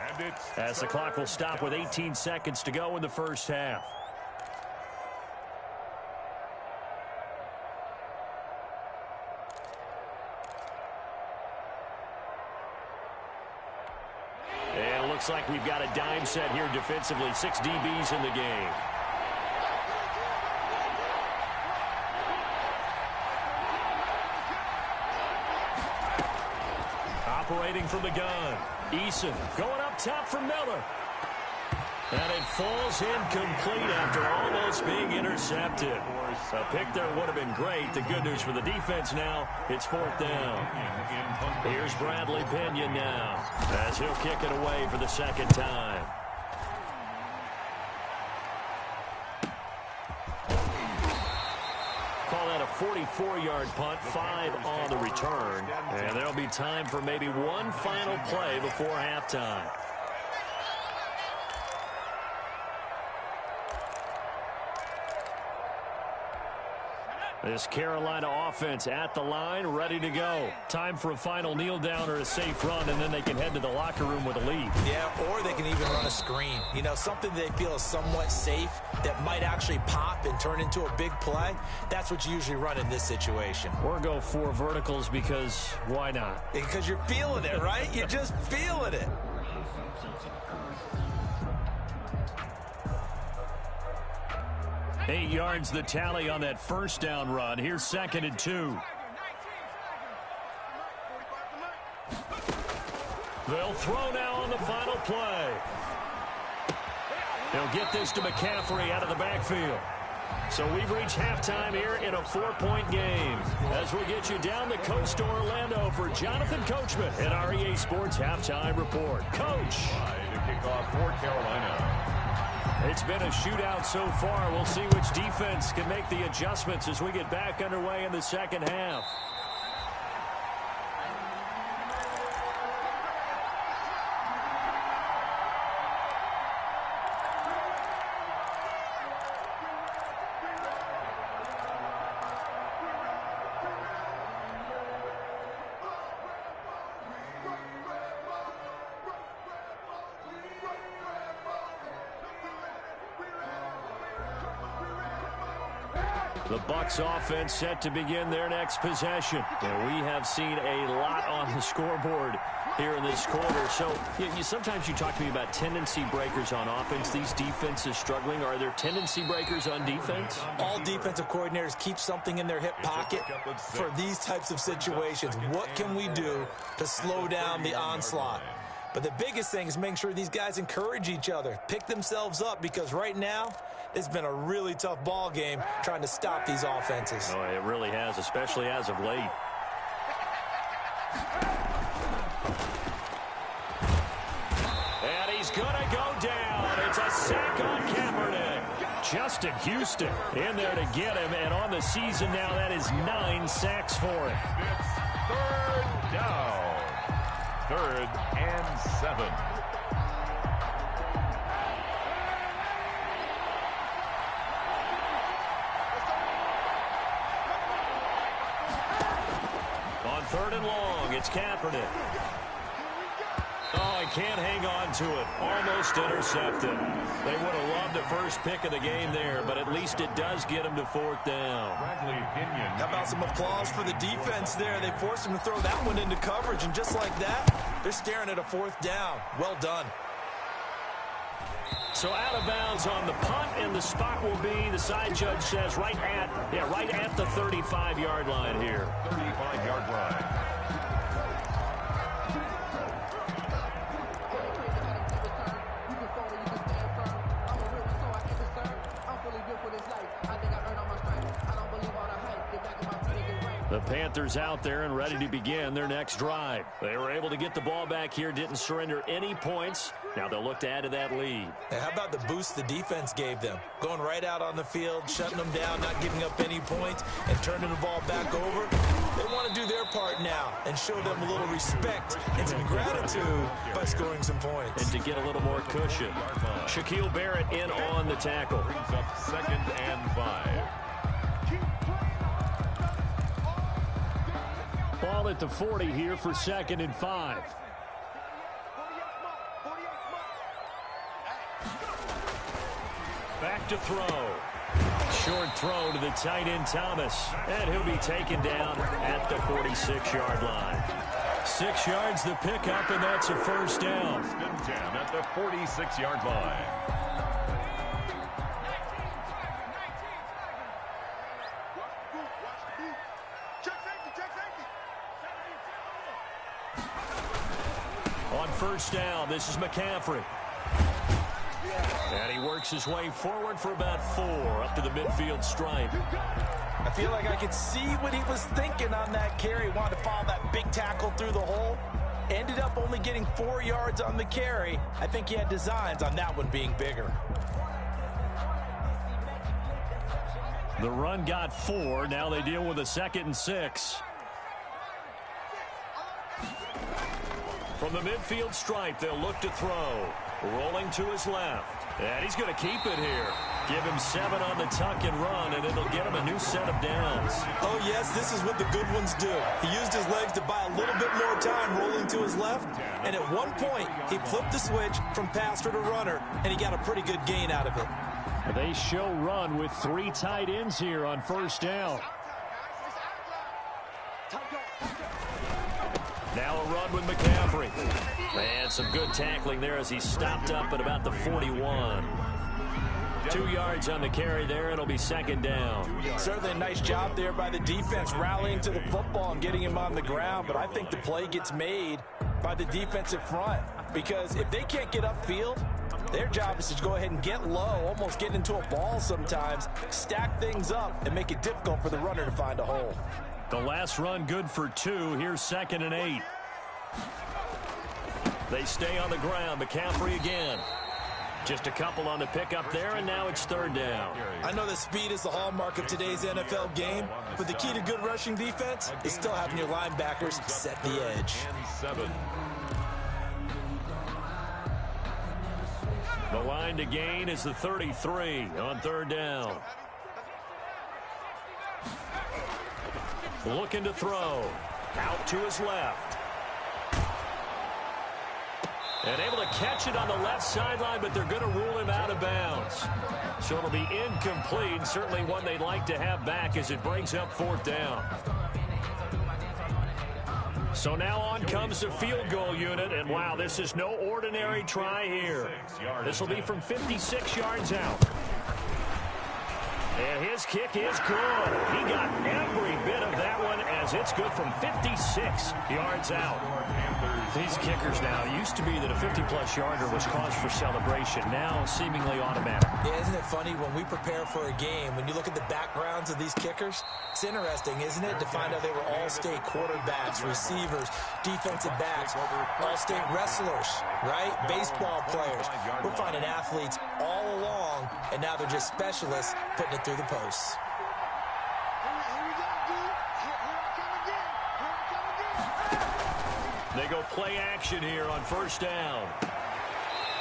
[SPEAKER 3] as the clock will stop with 18 seconds to go in the first half. Looks like we've got a dime set here defensively. 6 DBs in the game. Operating from the gun. Eason going up top for Miller. And it falls incomplete after almost being intercepted. A pick there would have been great. The good news for the defense now, it's 4th down. Here's Bradley Pinion now as he'll kick it away for the second time. Call that a 44-yard punt, 5 on the return. And there'll be time for maybe one final play before halftime. This Carolina offense at the line, ready to go. Time for a final kneel down or a safe run, and then they can head to the locker room with a lead.
[SPEAKER 6] Yeah, or they can even run a screen. You know, something they feel is somewhat safe that might actually pop and turn into a big play. That's what you usually run in this situation.
[SPEAKER 3] Or go 4 verticals because why not?
[SPEAKER 6] Because you're feeling it, right? You're just feeling it.
[SPEAKER 3] Eight yards the tally on that first down run. Here's 2nd and 2. They'll throw now on the final play. They'll get this to McCaffrey out of the backfield. So we've reached halftime here in a 4-point game. As we get you down the coast to Orlando for Jonathan Coachman at our EA Sports Halftime Report. Coach.
[SPEAKER 5] To kick off for Carolina.
[SPEAKER 3] It's been a shootout so far. We'll see which defense can make the adjustments as we get back underway in the second half. The Bucs offense set to begin their next possession. And we have seen a lot on the scoreboard here in this quarter. So sometimes you talk to me about tendency breakers on offense. These defenses struggling. Are there tendency breakers on defense?
[SPEAKER 6] All defensive coordinators keep something in their hip pocket for these types of situations. What can we do to slow down the onslaught? But the biggest thing is making sure these guys encourage each other, pick themselves up, because right now it's been a really tough ball game trying to stop these offenses.
[SPEAKER 3] Oh, it really has, especially as of late. And he's going to go down. It's a sack on Kaepernick. Justin Houston in there to get him, and on the season now, that is 9 sacks for him.
[SPEAKER 5] It's 3rd down. 3rd and 7.
[SPEAKER 3] On 3rd and long, it's Kaepernick. Oh, he can't hang on to it. Almost intercepted. They would have loved the first pick of the game there, but at least it does get him to 4th down.
[SPEAKER 6] How about some applause for the defense there? They forced him to throw that one into coverage, and just like that, they're staring at a 4th down. Well done.
[SPEAKER 3] So out of bounds on the punt, and the spot will be, the side judge says, right at the 35-yard line here.
[SPEAKER 5] 35-yard line.
[SPEAKER 3] The Panthers out there and ready to begin their next drive. They were able to get the ball back here, didn't surrender any points. Now they'll look to add to that lead.
[SPEAKER 6] And how about the boost the defense gave them? Going right out on the field, shutting them down, not giving up any points, and turning the ball back over. They want to do their part now and show them a little respect and some gratitude by scoring some points.
[SPEAKER 3] And to get a little more cushion. Shaquille Barrett in on the tackle.
[SPEAKER 5] Brings up 2nd and 5.
[SPEAKER 3] Ball at the 40 here for 2nd and 5. Back to throw. Short throw to the tight end Thomas. And he'll be taken down at the 46-yard line. 6 yards the pickup, and that's a 1st down.
[SPEAKER 5] 1st and 10 at the 46-yard line.
[SPEAKER 3] On 1st down, this is McCaffrey. And he works his way forward for about 4 up to the midfield stripe.
[SPEAKER 6] I feel like I could see what he was thinking on that carry. Wanted to follow that big tackle through the hole. Ended up only getting 4 yards on the carry. I think he had designs on that one being bigger.
[SPEAKER 3] The run got 4. Now they deal with a 2nd and 6. From the midfield stripe, they'll look to throw. Rolling to his left. And he's going to keep it here. Give him 7 on the tuck and run, and it'll get him a new set of downs.
[SPEAKER 6] Oh, yes, this is what the good ones do. He used his legs to buy a little bit more time rolling to his left, and at one point, he flipped the switch from passer to runner, and he got a pretty good gain out of it.
[SPEAKER 3] They show run with 3 tight ends here on first down. Now a run with McCaffrey. And some good tackling there as he stopped up at about the 41. 2 yards on the carry there. It'll be second down.
[SPEAKER 6] Certainly a nice job there by the defense rallying to the football and getting him on the ground. But I think the play gets made by the defensive front. Because if they can't get upfield, their job is to go ahead and get low, almost get into a ball sometimes, stack things up, and make it difficult for the runner to find a hole.
[SPEAKER 3] The last run good for 2. Here's 2nd and 8. They stay on the ground. McCaffrey again. Just a couple on the pickup there, and now it's 3rd down.
[SPEAKER 6] I know that speed is the hallmark of today's NFL game, but the key to good rushing defense is still having your linebackers set the edge.
[SPEAKER 5] 7.
[SPEAKER 3] The line to gain is the 33 on 3rd down. Looking to throw. Out to his left. And able to catch it on the left sideline, but they're going to rule him out of bounds. So it'll be incomplete. Certainly one they'd like to have back as it brings up 4th down. So now on comes the field goal unit. And wow, this is no ordinary try here. This will be from 56 yards out. And his kick is good. He got every bit of that one as it's good from 56 yards out. These kickers now, it used to be that a 50-plus yarder was cause for celebration. Now seemingly automatic.
[SPEAKER 6] Yeah, isn't it funny when we prepare for a game, when you look at the backgrounds of these kickers, it's interesting, isn't it, to find out they were all-state quarterbacks, receivers, defensive backs, all-state wrestlers, right? Baseball players. We're finding athletes all along, and now they're just specialists putting it through the posts.
[SPEAKER 3] They go play action here on 1st down.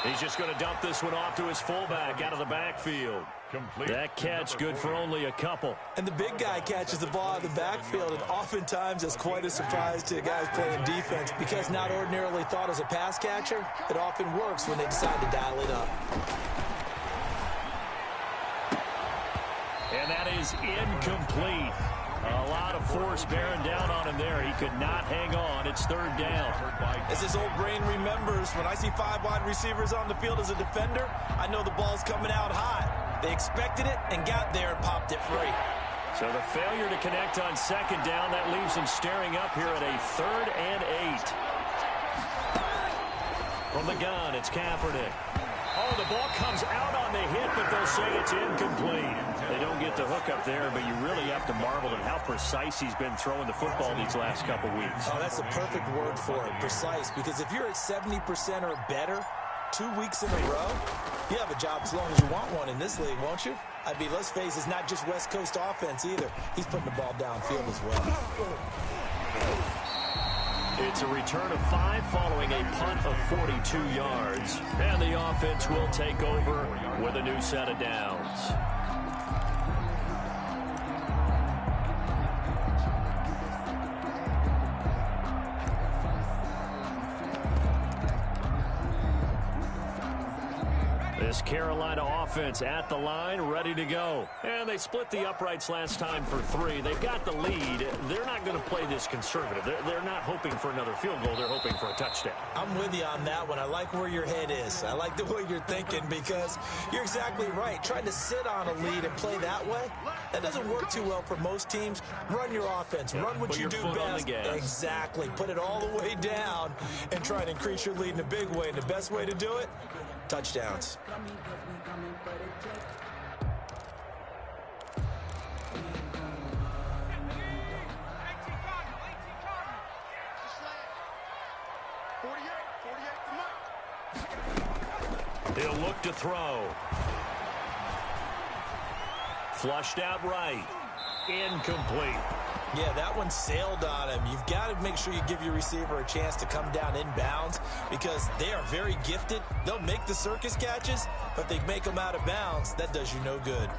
[SPEAKER 3] He's just going to dump this one off to his fullback out of the backfield. Complete. That catch good for only a couple.
[SPEAKER 6] And the big guy catches the ball out of the backfield, and oftentimes it's quite a surprise to the guys playing defense because not ordinarily thought as a pass catcher, it often works when they decide to dial it up.
[SPEAKER 3] And that is incomplete. A lot of force bearing down on him there. He could not hang on. It's 3rd down.
[SPEAKER 6] As his old brain remembers, when I see 5 wide receivers on the field as a defender, I know the ball's coming out hot. They expected it and got there and popped it free.
[SPEAKER 3] So the failure to connect on 2nd down, that leaves him staring up here at a 3rd and 8. From the gun, it's Kaepernick. Oh, the ball comes out on the hit, but they'll say it's incomplete. They don't get the hook up there, but you really have to marvel at how precise he's been throwing the football these last couple weeks.
[SPEAKER 6] Oh, that's the perfect word for it, precise, because if you're at 70% or better 2 weeks in a row, you have a job as long as you want one in this league, won't you? I mean, let's face it, it's not just West Coast offense either. He's putting the ball downfield as well.
[SPEAKER 3] It's a return of 5 following a punt of 42 yards. And the offense will take over with a new set of downs. This Carolina offense at the line, ready to go. And they split the uprights last time for 3. They've got the lead. They're not going to play this conservative. They're not hoping for another field goal. They're hoping for a touchdown.
[SPEAKER 6] I'm with you on that one. I like where your head is. I like the way you're thinking because you're exactly right. Trying to sit on a lead and play that way, that doesn't work too well for most teams. Run your offense. Run what you do best. Exactly. Put it all the way down and try to increase your lead in a big way. And the best way to do it, touchdowns.
[SPEAKER 3] He'll look to throw. Flushed out right. Incomplete.
[SPEAKER 6] Yeah, that one sailed on him. You've got to make sure you give your receiver a chance to come down inbounds because they are very gifted. They'll make the circus catches, but they make them out of bounds. That does you no good.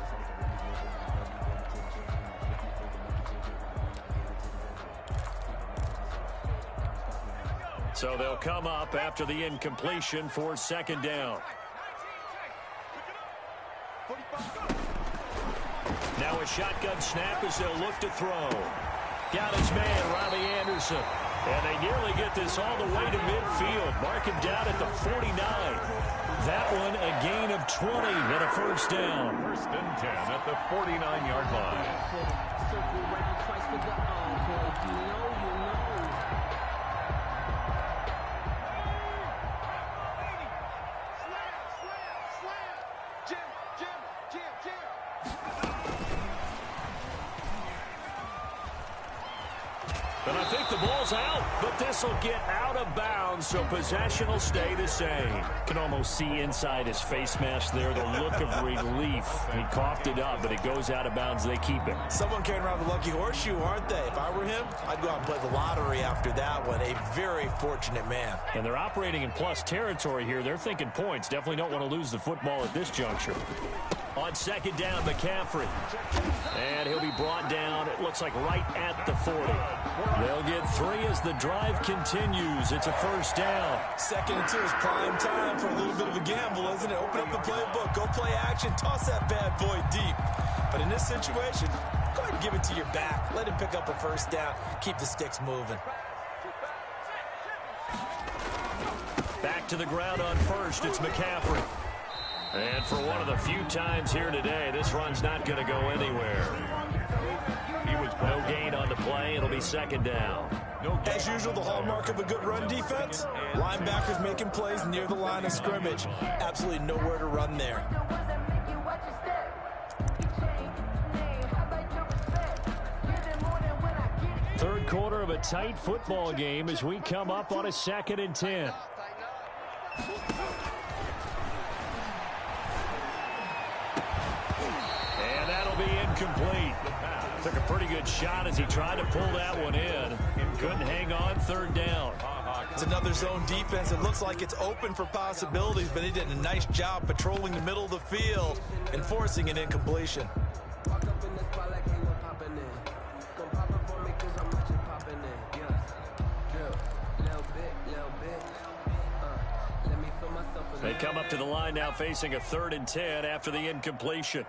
[SPEAKER 3] So they'll come up after the incompletion for second down. Now a shotgun snap as they'll look to throw. Got his man, Robbie Anderson. And they nearly get this all the way to midfield. Mark him down at the 49. That one a gain of 20 and a first down.
[SPEAKER 5] First and 10 at the 49-yard line.
[SPEAKER 3] And I think the ball's out, but this will get out of bounds, so possession will stay the same. Can almost see inside his face mask there, the look of relief. He coughed it up, but it goes out of bounds. They keep it.
[SPEAKER 6] Someone carrying around the lucky horseshoe, aren't they? If I were him, I'd go out and play the lottery after that one. A very fortunate man.
[SPEAKER 3] And they're operating in plus territory here. They're thinking points. Definitely don't want to lose the football at this juncture. On second down, McCaffrey. And he'll be brought down, it looks like right at the 40. They'll get 3 as the drive continues. It's a first down.
[SPEAKER 6] Second and 2 is prime time for a little bit of a gamble, isn't it? Open up the playbook, go play action, toss that bad boy deep. But in this situation, go ahead and give it to your back. Let him pick up a first down. Keep the sticks moving.
[SPEAKER 3] Back to the ground on first, it's McCaffrey. And for one of the few times here today, this run's not going to go anywhere. He was no gain on the play. It'll be second down.
[SPEAKER 6] As usual, the hallmark of a good run defense, linebackers making plays near the line of scrimmage. Absolutely nowhere to run there.
[SPEAKER 3] Third quarter of a tight football game as we come up on a 2nd and 10. And that'll be incomplete. Took a pretty good shot as he tried to pull that one in. Couldn't hang on, third down.
[SPEAKER 6] It's another zone defense. It looks like it's open for possibilities, but he did a nice job patrolling the middle of the field and forcing an incompletion.
[SPEAKER 3] They come up to the line now facing a 3rd and 10 after the incompletion.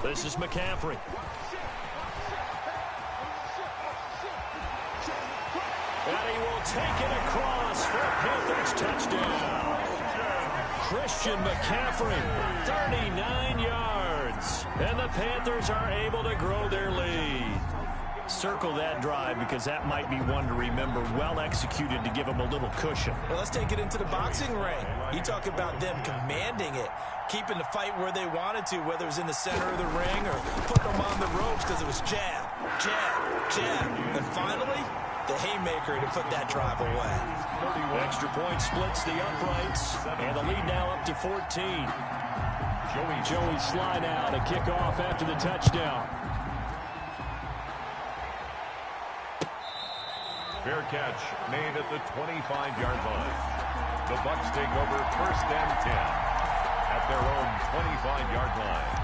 [SPEAKER 3] This is McCaffrey. And he will take it across for a Panthers touchdown. Christian McCaffrey, 39 yards. And the Panthers are able to grow their lead. Circle that drive because that might be one to remember. Well executed to give them a little cushion.
[SPEAKER 6] Well, let's take it into the boxing ring. You talk about them commanding it, keeping the fight where they wanted to, whether it was in the center of the ring or putting them on the ropes because it was jab, jab, jab. And finally, the haymaker to put that drive away.
[SPEAKER 3] Extra point splits the uprights, and the lead now up to 14. Joey slide out, a kickoff after the touchdown.
[SPEAKER 5] Fair catch made at the 25-yard line. The Bucs take over 1st and 10 at their own 25-yard line.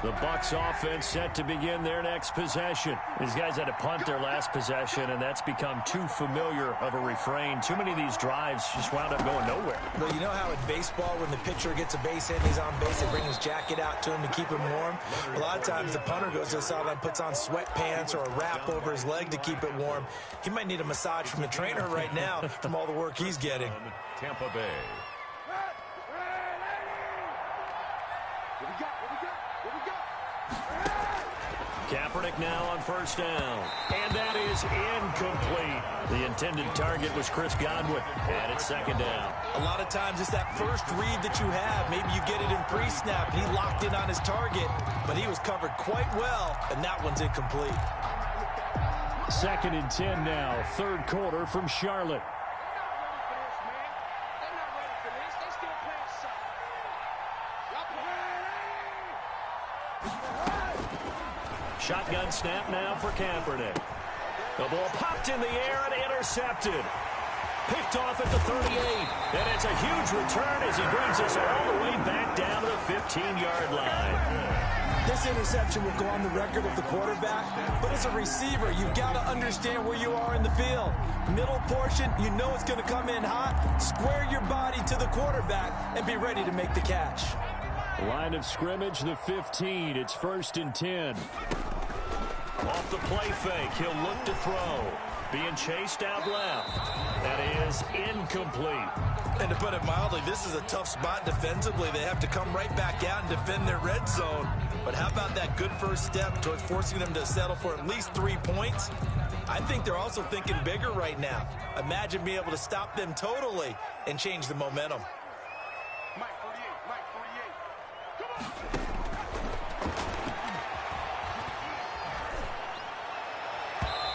[SPEAKER 3] The Bucs offense set to begin their next possession. These guys had to punt their last possession, and that's become too familiar of a refrain. Too many of these drives just wound up going nowhere.
[SPEAKER 6] Well, you know how in baseball, when the pitcher gets a base hit and he's on base, they bring his jacket out to him to keep him warm? A lot of times the punter goes to the sideline, puts on sweatpants or a wrap over his leg to keep it warm. He might need a massage from the trainer right now from all the work he's getting.
[SPEAKER 5] Tampa Bay.
[SPEAKER 3] Kaepernick now on 1st down. And that is incomplete. The intended target was Chris Godwin. And it's 2nd down.
[SPEAKER 6] A lot of times it's that first read that you have. Maybe you get it in pre-snap, and he locked in on his target, but he was covered quite well, and that one's incomplete.
[SPEAKER 3] 2nd and 10 now, third quarter from Charlotte. Shotgun snap now for Kaepernick. The ball popped in the air and intercepted. Picked off at the 38. And it's a huge return as he brings us all the way back down to the 15-yard line.
[SPEAKER 6] This interception will go on the record of the quarterback, but as a receiver, you've got to understand where you are in the field. Middle portion, you know it's going to come in hot. Square your body to the quarterback and be ready to make the catch.
[SPEAKER 3] Line of scrimmage, the 15. It's 1st and 10. Off the play fake, he'll look to throw. Being chased out left. That is incomplete.
[SPEAKER 6] And to put it mildly, this is a tough spot defensively. They have to come right back out and defend their red zone. But how about that good first step towards forcing them to settle for at least 3 points? I think they're also thinking bigger right now. Imagine being able to stop them totally and change the momentum.
[SPEAKER 4] Mike 48, Mike 48. Come on.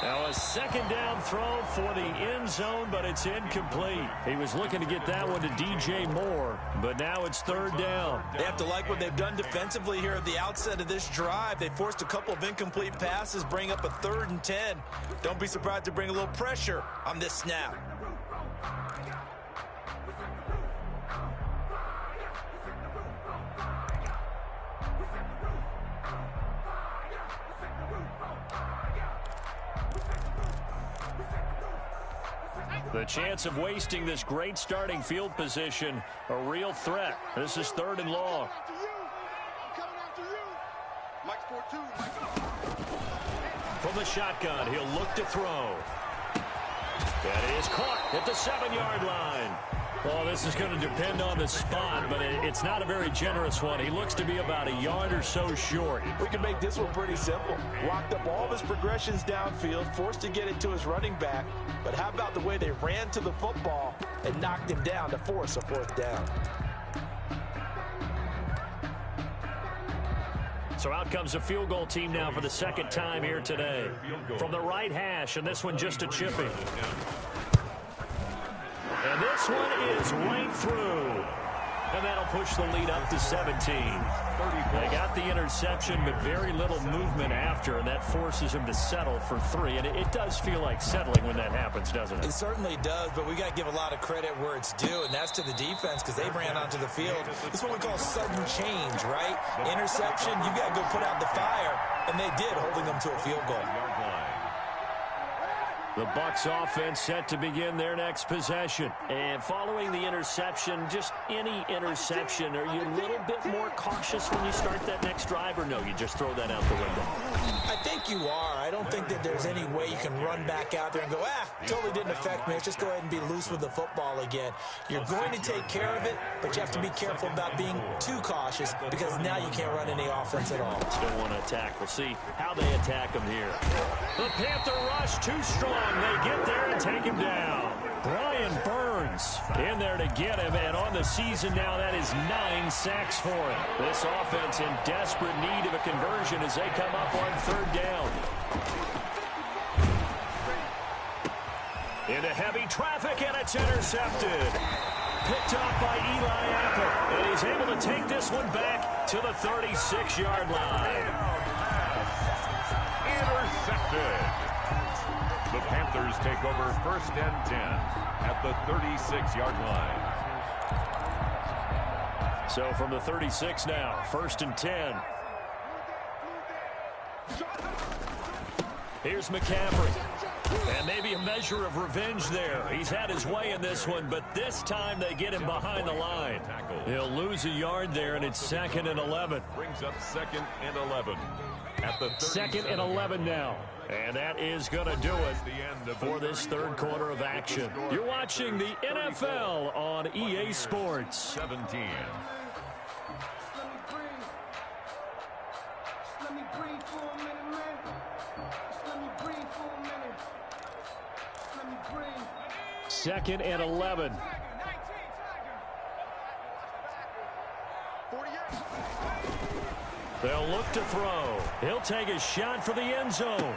[SPEAKER 3] Now a 2nd down throw for the end zone, but it's incomplete. He was looking to get that one to DJ Moore, but now it's 3rd down.
[SPEAKER 6] They have to like what they've done defensively here at the outset of this drive. They forced a couple of incomplete passes, bring up a 3rd and 10. Don't be surprised to bring a little pressure on this snap.
[SPEAKER 3] The chance of wasting this great starting field position, a real threat. This is 3rd and long. From the shotgun, he'll look to throw. That is caught at the 7-yard line. Well, this is going to depend on the spot, but it's not a very generous one. He looks to be about a yard or so short.
[SPEAKER 6] We can make this one pretty simple. Locked up all of his progressions downfield, forced to get it to his running back. But how about the way they ran to the football and knocked him down to force a 4th down?
[SPEAKER 3] So out comes a field goal team now for the 2nd time here today. From the right hash, and this one just a chipping. And this one is right through. And that'll push the lead up to 17. They got the interception, but very little movement after, and that forces him to settle for 3. And it does feel like settling when that happens, doesn't it?
[SPEAKER 6] It certainly does, but we got to give a lot of credit where it's due, and that's to the defense because they ran onto the field. It's what we call sudden change, right? Interception, you got to go put out the fire, and they did, holding them to a field goal.
[SPEAKER 3] The Bucs offense set to begin their next possession. And following the interception, just any interception, are you a little bit more cautious when you start that next drive, or no, you just throw that out the window?
[SPEAKER 6] I think you are. I don't think that there's any way you can run back out there and go, totally didn't affect me. Let's just go ahead and be loose with the football again. You're going to take care of it, but you have to be careful about being too cautious because now you can't run any offense at all.
[SPEAKER 3] Still want to attack. We'll see how they attack him here. The Panther rush too strong. They get there and take him down. Brian Burns in there to get him, and on the season now, that is 9 sacks for him. This offense in desperate need of a conversion as they come up on 3rd down. Into heavy traffic, and it's intercepted. Picked off by Eli Apple, and he's able to take this one back to the 36-yard line.
[SPEAKER 5] Intercepted. The Panthers take over 1st and 10 at the 36-yard line.
[SPEAKER 3] So from the 36 now, 1st and 10. Here's McCaffrey. And maybe a measure of revenge there. He's had his way in this one, but this time they get him behind the line. He'll lose a yard there, and it's 2nd and 11.
[SPEAKER 5] Brings up 2nd and 11 at the
[SPEAKER 3] 2nd and 11 now. And that is going to do it for this 3rd quarter of action. You're watching the NFL on EA Sports.
[SPEAKER 5] 17.
[SPEAKER 7] Let me breathe for a minute, man. Let me breathe for a minute. Let me breathe.
[SPEAKER 3] 2nd and 11.
[SPEAKER 4] 48.
[SPEAKER 3] They'll look to throw. He'll take a shot for the end zone.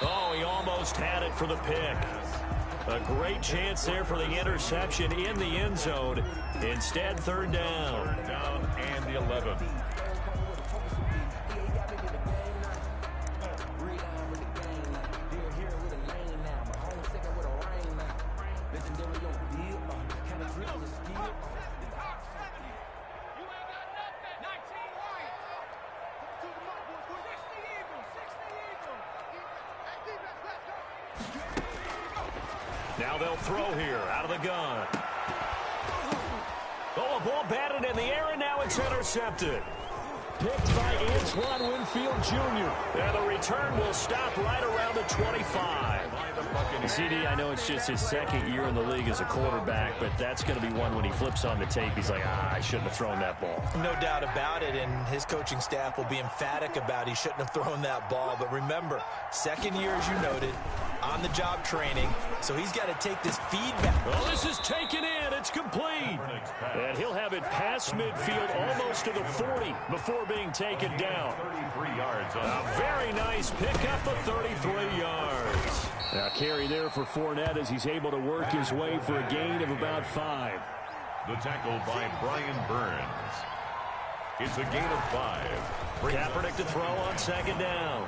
[SPEAKER 3] Oh, he almost had it for the pick. A great chance there for the interception in the end zone. Instead, third down.
[SPEAKER 5] Third down and 11.
[SPEAKER 3] Now they'll throw here out of the gun. Oh, a ball batted in the air, and now it's intercepted. Picked by Antoine Winfield Jr. And the return will stop right around the 25. CD, I know it's just his second year in the league as a quarterback, but that's going to be one when he flips on the tape. He's like, I shouldn't have thrown that ball.
[SPEAKER 6] No doubt about it, and his coaching staff will be emphatic about he shouldn't have thrown that ball. But remember, second year, as you noted, on-the-job training, so he's got to take this feedback.
[SPEAKER 3] Well, this is taken in. It's complete. And he'll have it past midfield almost to the 40 before being taken down.
[SPEAKER 5] 33 yards.
[SPEAKER 3] A very nice pickup of 33 yards. Now carry there for Fournette as he's able to work his way for a gain of about 5.
[SPEAKER 5] The tackle by Brian Burns. It's a gain of 5.
[SPEAKER 3] Kaepernick to throw on second down.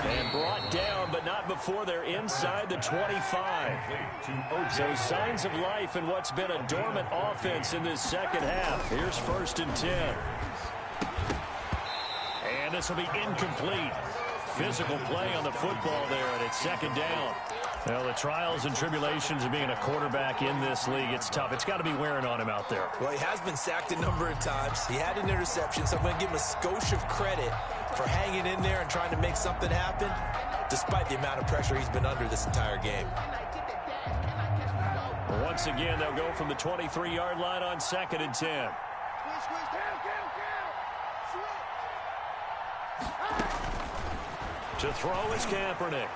[SPEAKER 3] And brought down, but not before they're inside the 25. So signs of life in what's been a dormant offense in this second half. Here's 1st and 10. And this will be incomplete. Physical play on the football there, and it's second down. Well, the trials and tribulations of being a quarterback in this league, it's tough. It's got to be wearing on him out there.
[SPEAKER 6] Well, he has been sacked a number of times. He had an interception, so I'm going to give him a skosh of credit for hanging in there and trying to make something happen, despite the amount of pressure he's been under this entire game.
[SPEAKER 3] Once again, they'll go from the 23-yard line on 2nd and 10. To throw is Kaepernick.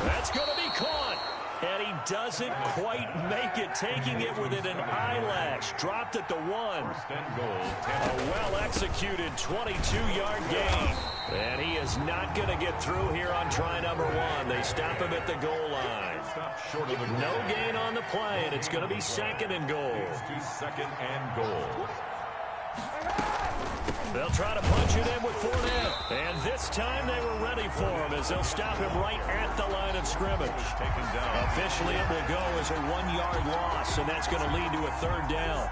[SPEAKER 3] That's going to be caught. And he doesn't quite make it, taking it within an eyelash. Dropped at the 1. A well-executed 22-yard gain. And he is not going to get through here on try number 1. They stop him at the goal line. No gain on the play, and it's going to be 2nd and goal.
[SPEAKER 5] Second and goal.
[SPEAKER 3] They'll try to punch it in with Fournette. And this time they were ready for him as they'll stop him right at the line of scrimmage.
[SPEAKER 5] Taken down.
[SPEAKER 3] Officially, it will go as a 1-yard loss, and that's going to lead to a third down.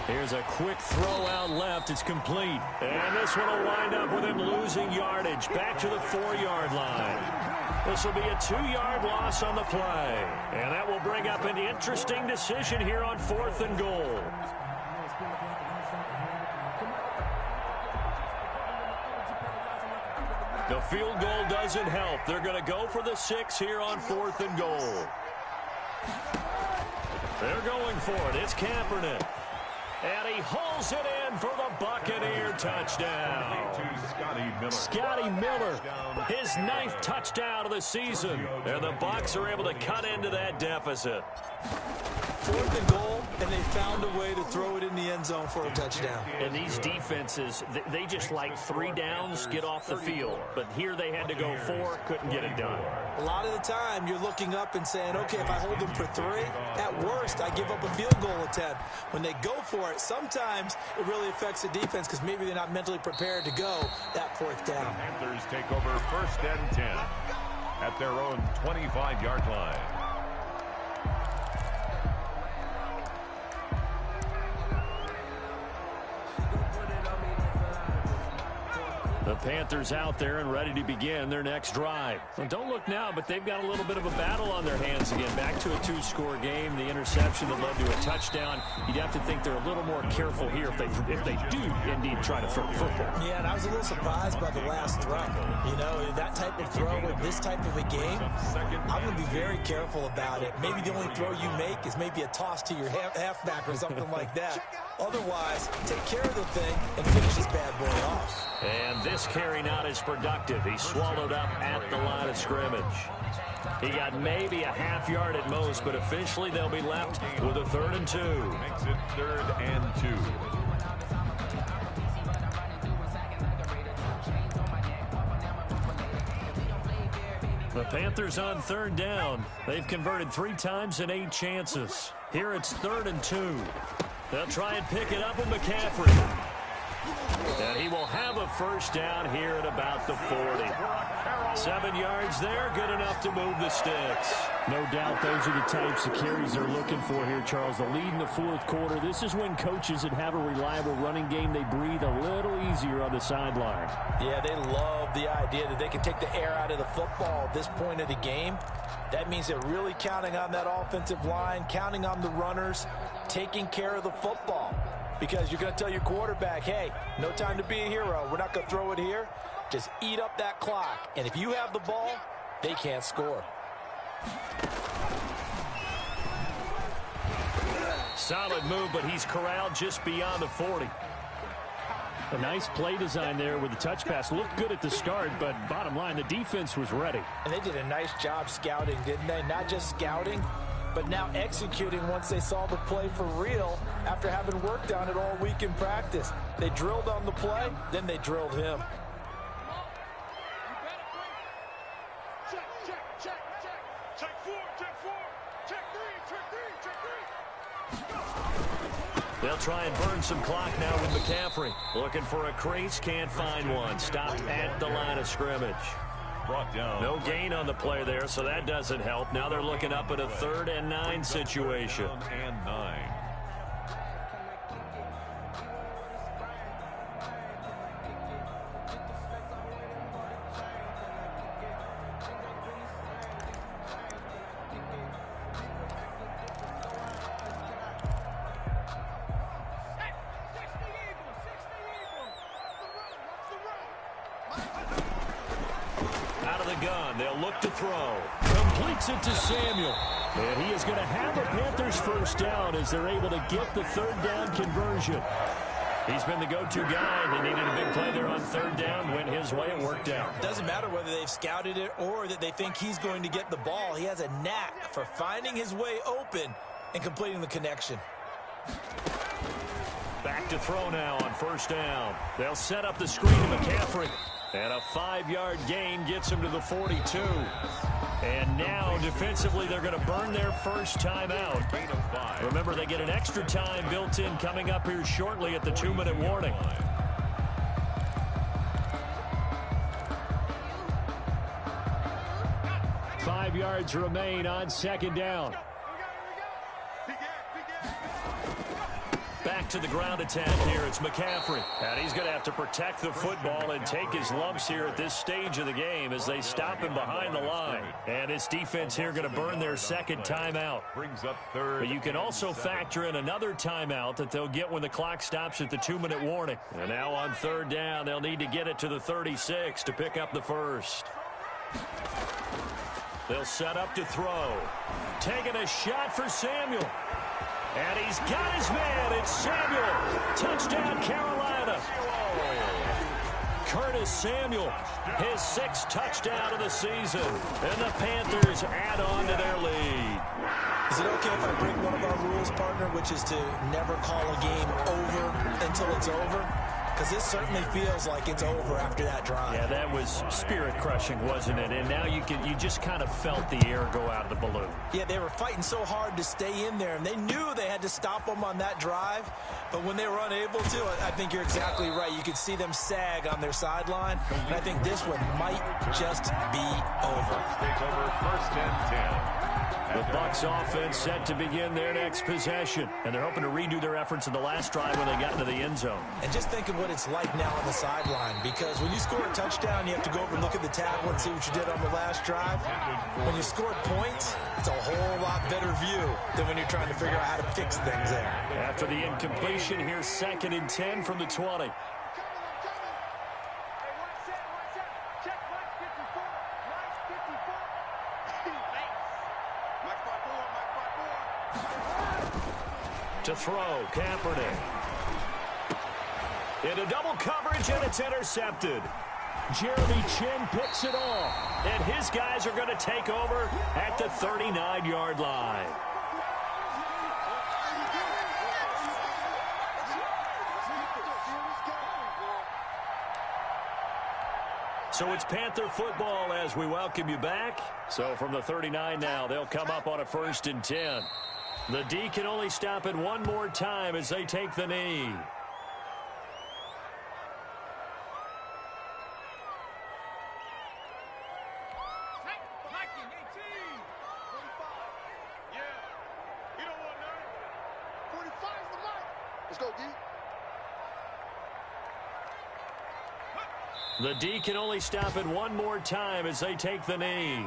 [SPEAKER 3] Here's a quick throw out left. It's complete. And this one will wind up with him losing yardage back to the 4-yard line. This will be a 2-yard loss on the play. And that will bring up an interesting decision here on 4th and goal. The field goal doesn't help. They're going to go for the 6 here on 4th and goal. They're going for it. It's Kaepernick. And he hauls it in for the Buccaneer touchdown. Scotty Miller, his 9th touchdown of the season. And the Bucs are able to cut into that deficit.
[SPEAKER 6] 4th and goal, and they found a way to throw it in the end zone for a touchdown.
[SPEAKER 3] And these defenses, they just like 3 downs, get off the field. But here they had to go 4, couldn't get it done.
[SPEAKER 6] A lot of the time, you're looking up and saying, okay, if I hold them for 3, at worst, I give up a field goal attempt. When they go for it, sometimes it really affects the defense because maybe they're not mentally prepared to go that 4th down.
[SPEAKER 5] Panthers take over 1st and 10 at their own 25-yard line.
[SPEAKER 3] The Panthers out there and ready to begin their next drive. Well, don't look now, but they've got a little bit of a battle on their hands again. Back to a 2-score game. The interception that led to a touchdown. You'd have to think they're a little more careful here if they do indeed try to throw the football.
[SPEAKER 6] Yeah, and I was a little surprised by the last throw. You know, that type of throw with this type of a game, I'm going to be very careful about it. Maybe the only throw you make is maybe a toss to your halfback or something like that. Otherwise, take care of the thing and finish this bad boy off.
[SPEAKER 3] And this last carry not as productive. He swallowed up at the line of scrimmage. He got maybe a half yard at most, but officially they'll be left with a 3rd and 2.
[SPEAKER 5] Makes it 3rd and 2.
[SPEAKER 3] The Panthers on 3rd down. They've converted 3 times in 8 chances. Here it's 3rd and 2. They'll try and pick it up with McCaffrey. And he will have a 1st down here at about the 40. 7 yards there, good enough to move the sticks.
[SPEAKER 8] No doubt those are the types of carries they're looking for here, Charles. The lead in the 4th quarter. This is when coaches that have a reliable running game, they breathe a little easier on the sideline.
[SPEAKER 6] Yeah, they love the idea that they can take the air out of the football at this point of the game. That means they're really counting on that offensive line, counting on the runners, taking care of the football. Because you're going to tell your quarterback, hey, no time to be a hero. We're not going to throw it here. Just eat up that clock. And if you have the ball, they can't score.
[SPEAKER 3] Solid move, but he's corralled just beyond the 40.
[SPEAKER 8] A nice play design there with the touch pass. Looked good at the start, but bottom line, the defense was ready.
[SPEAKER 6] And they did a nice job scouting, didn't they? Not just scouting, but now executing once they saw the play for real after having worked on it all week in practice. They drilled on the play, then they drilled him.
[SPEAKER 3] They'll try and burn some clock now with McCaffrey. Looking for a crease, can't find one. Stopped at the line of scrimmage.
[SPEAKER 5] Brought down.
[SPEAKER 3] No gain on the play there, so that doesn't help. Now they're looking up at a 3rd and 9 situation.
[SPEAKER 5] 3rd and 9.
[SPEAKER 3] They'll look to throw.
[SPEAKER 8] Completes it to Samuel. And he is going to have the Panthers 1st down as they're able to get the 3rd down conversion.
[SPEAKER 3] He's been the go-to guy. They needed a big play there on 3rd down. Went his way. It worked out.
[SPEAKER 6] Doesn't matter whether they've scouted it or that they think he's going to get the ball. He has a knack for finding his way open and completing the connection.
[SPEAKER 3] Back to throw now on 1st down. They'll set up the screen to McCaffrey. And a 5-yard gain gets him to the 42. And now, defensively, they're going to burn their 1st timeout.
[SPEAKER 5] Gain of 5.
[SPEAKER 3] Remember, they get an extra time built in coming up here shortly at the 2-minute warning.
[SPEAKER 8] Five yards remain on 2nd down.
[SPEAKER 3] Back to the ground attack here. It's McCaffrey. And he's going to have to protect the football and take his lumps here at this stage of the game as they stop him behind the line. And this defense here going to burn their 2nd timeout.
[SPEAKER 5] Brings up 3rd.
[SPEAKER 3] But you can also factor in another timeout that they'll get when the clock stops at the 2-minute warning. And now on 3rd down, they'll need to get it to the 36 to pick up the 1st. They'll set up to throw. Taking a shot for Samuel. And he's got his man. It's Samuel. Touchdown, Carolina. Curtis Samuel, his 6th touchdown of the season. And the Panthers add on to their lead.
[SPEAKER 6] Is it okay if I break one of our rules, partner, which is to never call a game over until it's over? Because this certainly feels like it's over after that drive.
[SPEAKER 3] Yeah, that was spirit-crushing, wasn't it? And now you just kind of felt the air go out of the balloon.
[SPEAKER 6] Yeah, they were fighting so hard to stay in there, and they knew they had to stop them on that drive. But when they were unable to, I think you're exactly right. You could see them sag on their sideline, and I think this one might just be over.
[SPEAKER 5] Take over 1st and 10.
[SPEAKER 3] The Bucs offense set to begin their next possession. And they're hoping to redo their efforts in the last drive when they got into the end zone.
[SPEAKER 6] And just think of what it's like now on the sideline. Because when you score a touchdown, you have to go over and look at the tackle and see what you did on the last drive. When you scored points, it's a whole lot better view than when you're trying to figure out how to fix things there.
[SPEAKER 3] After the incompletion, here's 2nd and 10 from the 20. To throw, Kaepernick. Into double coverage, and it's intercepted. Jeremy Chinn picks it off, and his guys are going to take over at the 39-yard line. So it's Panther football as we welcome you back. So from the 39 now, they'll come up on a 1st and 10. The D can only stop it one more time as they take the knee. The D can only stop it one more time as they take the knee.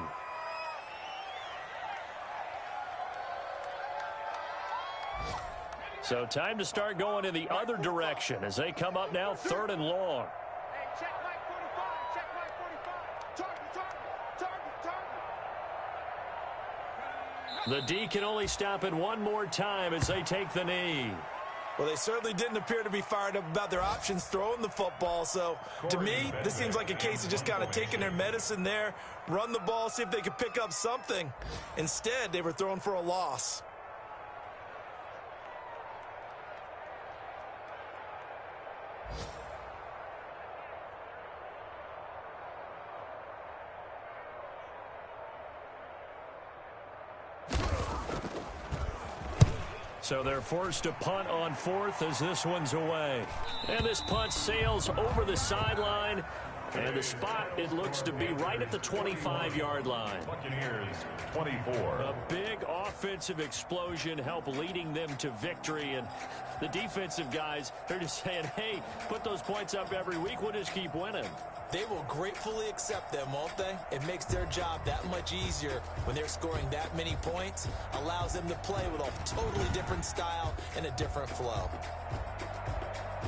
[SPEAKER 3] So time to start going in the other direction as they come up now 3rd and long.
[SPEAKER 4] Hey, check right 45. Check right 45. Target.
[SPEAKER 3] The D can only stop it one more time as they take the knee.
[SPEAKER 6] Well, they certainly didn't appear to be fired up about their options throwing the football. So, to me, this seems like a case of just kind of taking their medicine there, run the ball, see if they could pick up something. Instead, they were throwing for a loss.
[SPEAKER 3] So they're forced to punt on 4th as this one's away. And this punt sails over the sideline. And the spot, it looks to be right at the 25-yard line.
[SPEAKER 5] Buccaneers, 24.
[SPEAKER 3] A big offensive explosion helped leading them to victory. And the defensive guys, they're just saying, hey, put those points up every week. We'll just keep winning.
[SPEAKER 6] They will gratefully accept them, won't they? It makes their job that much easier when they're scoring that many points. Allows them to play with a totally different style and a different flow.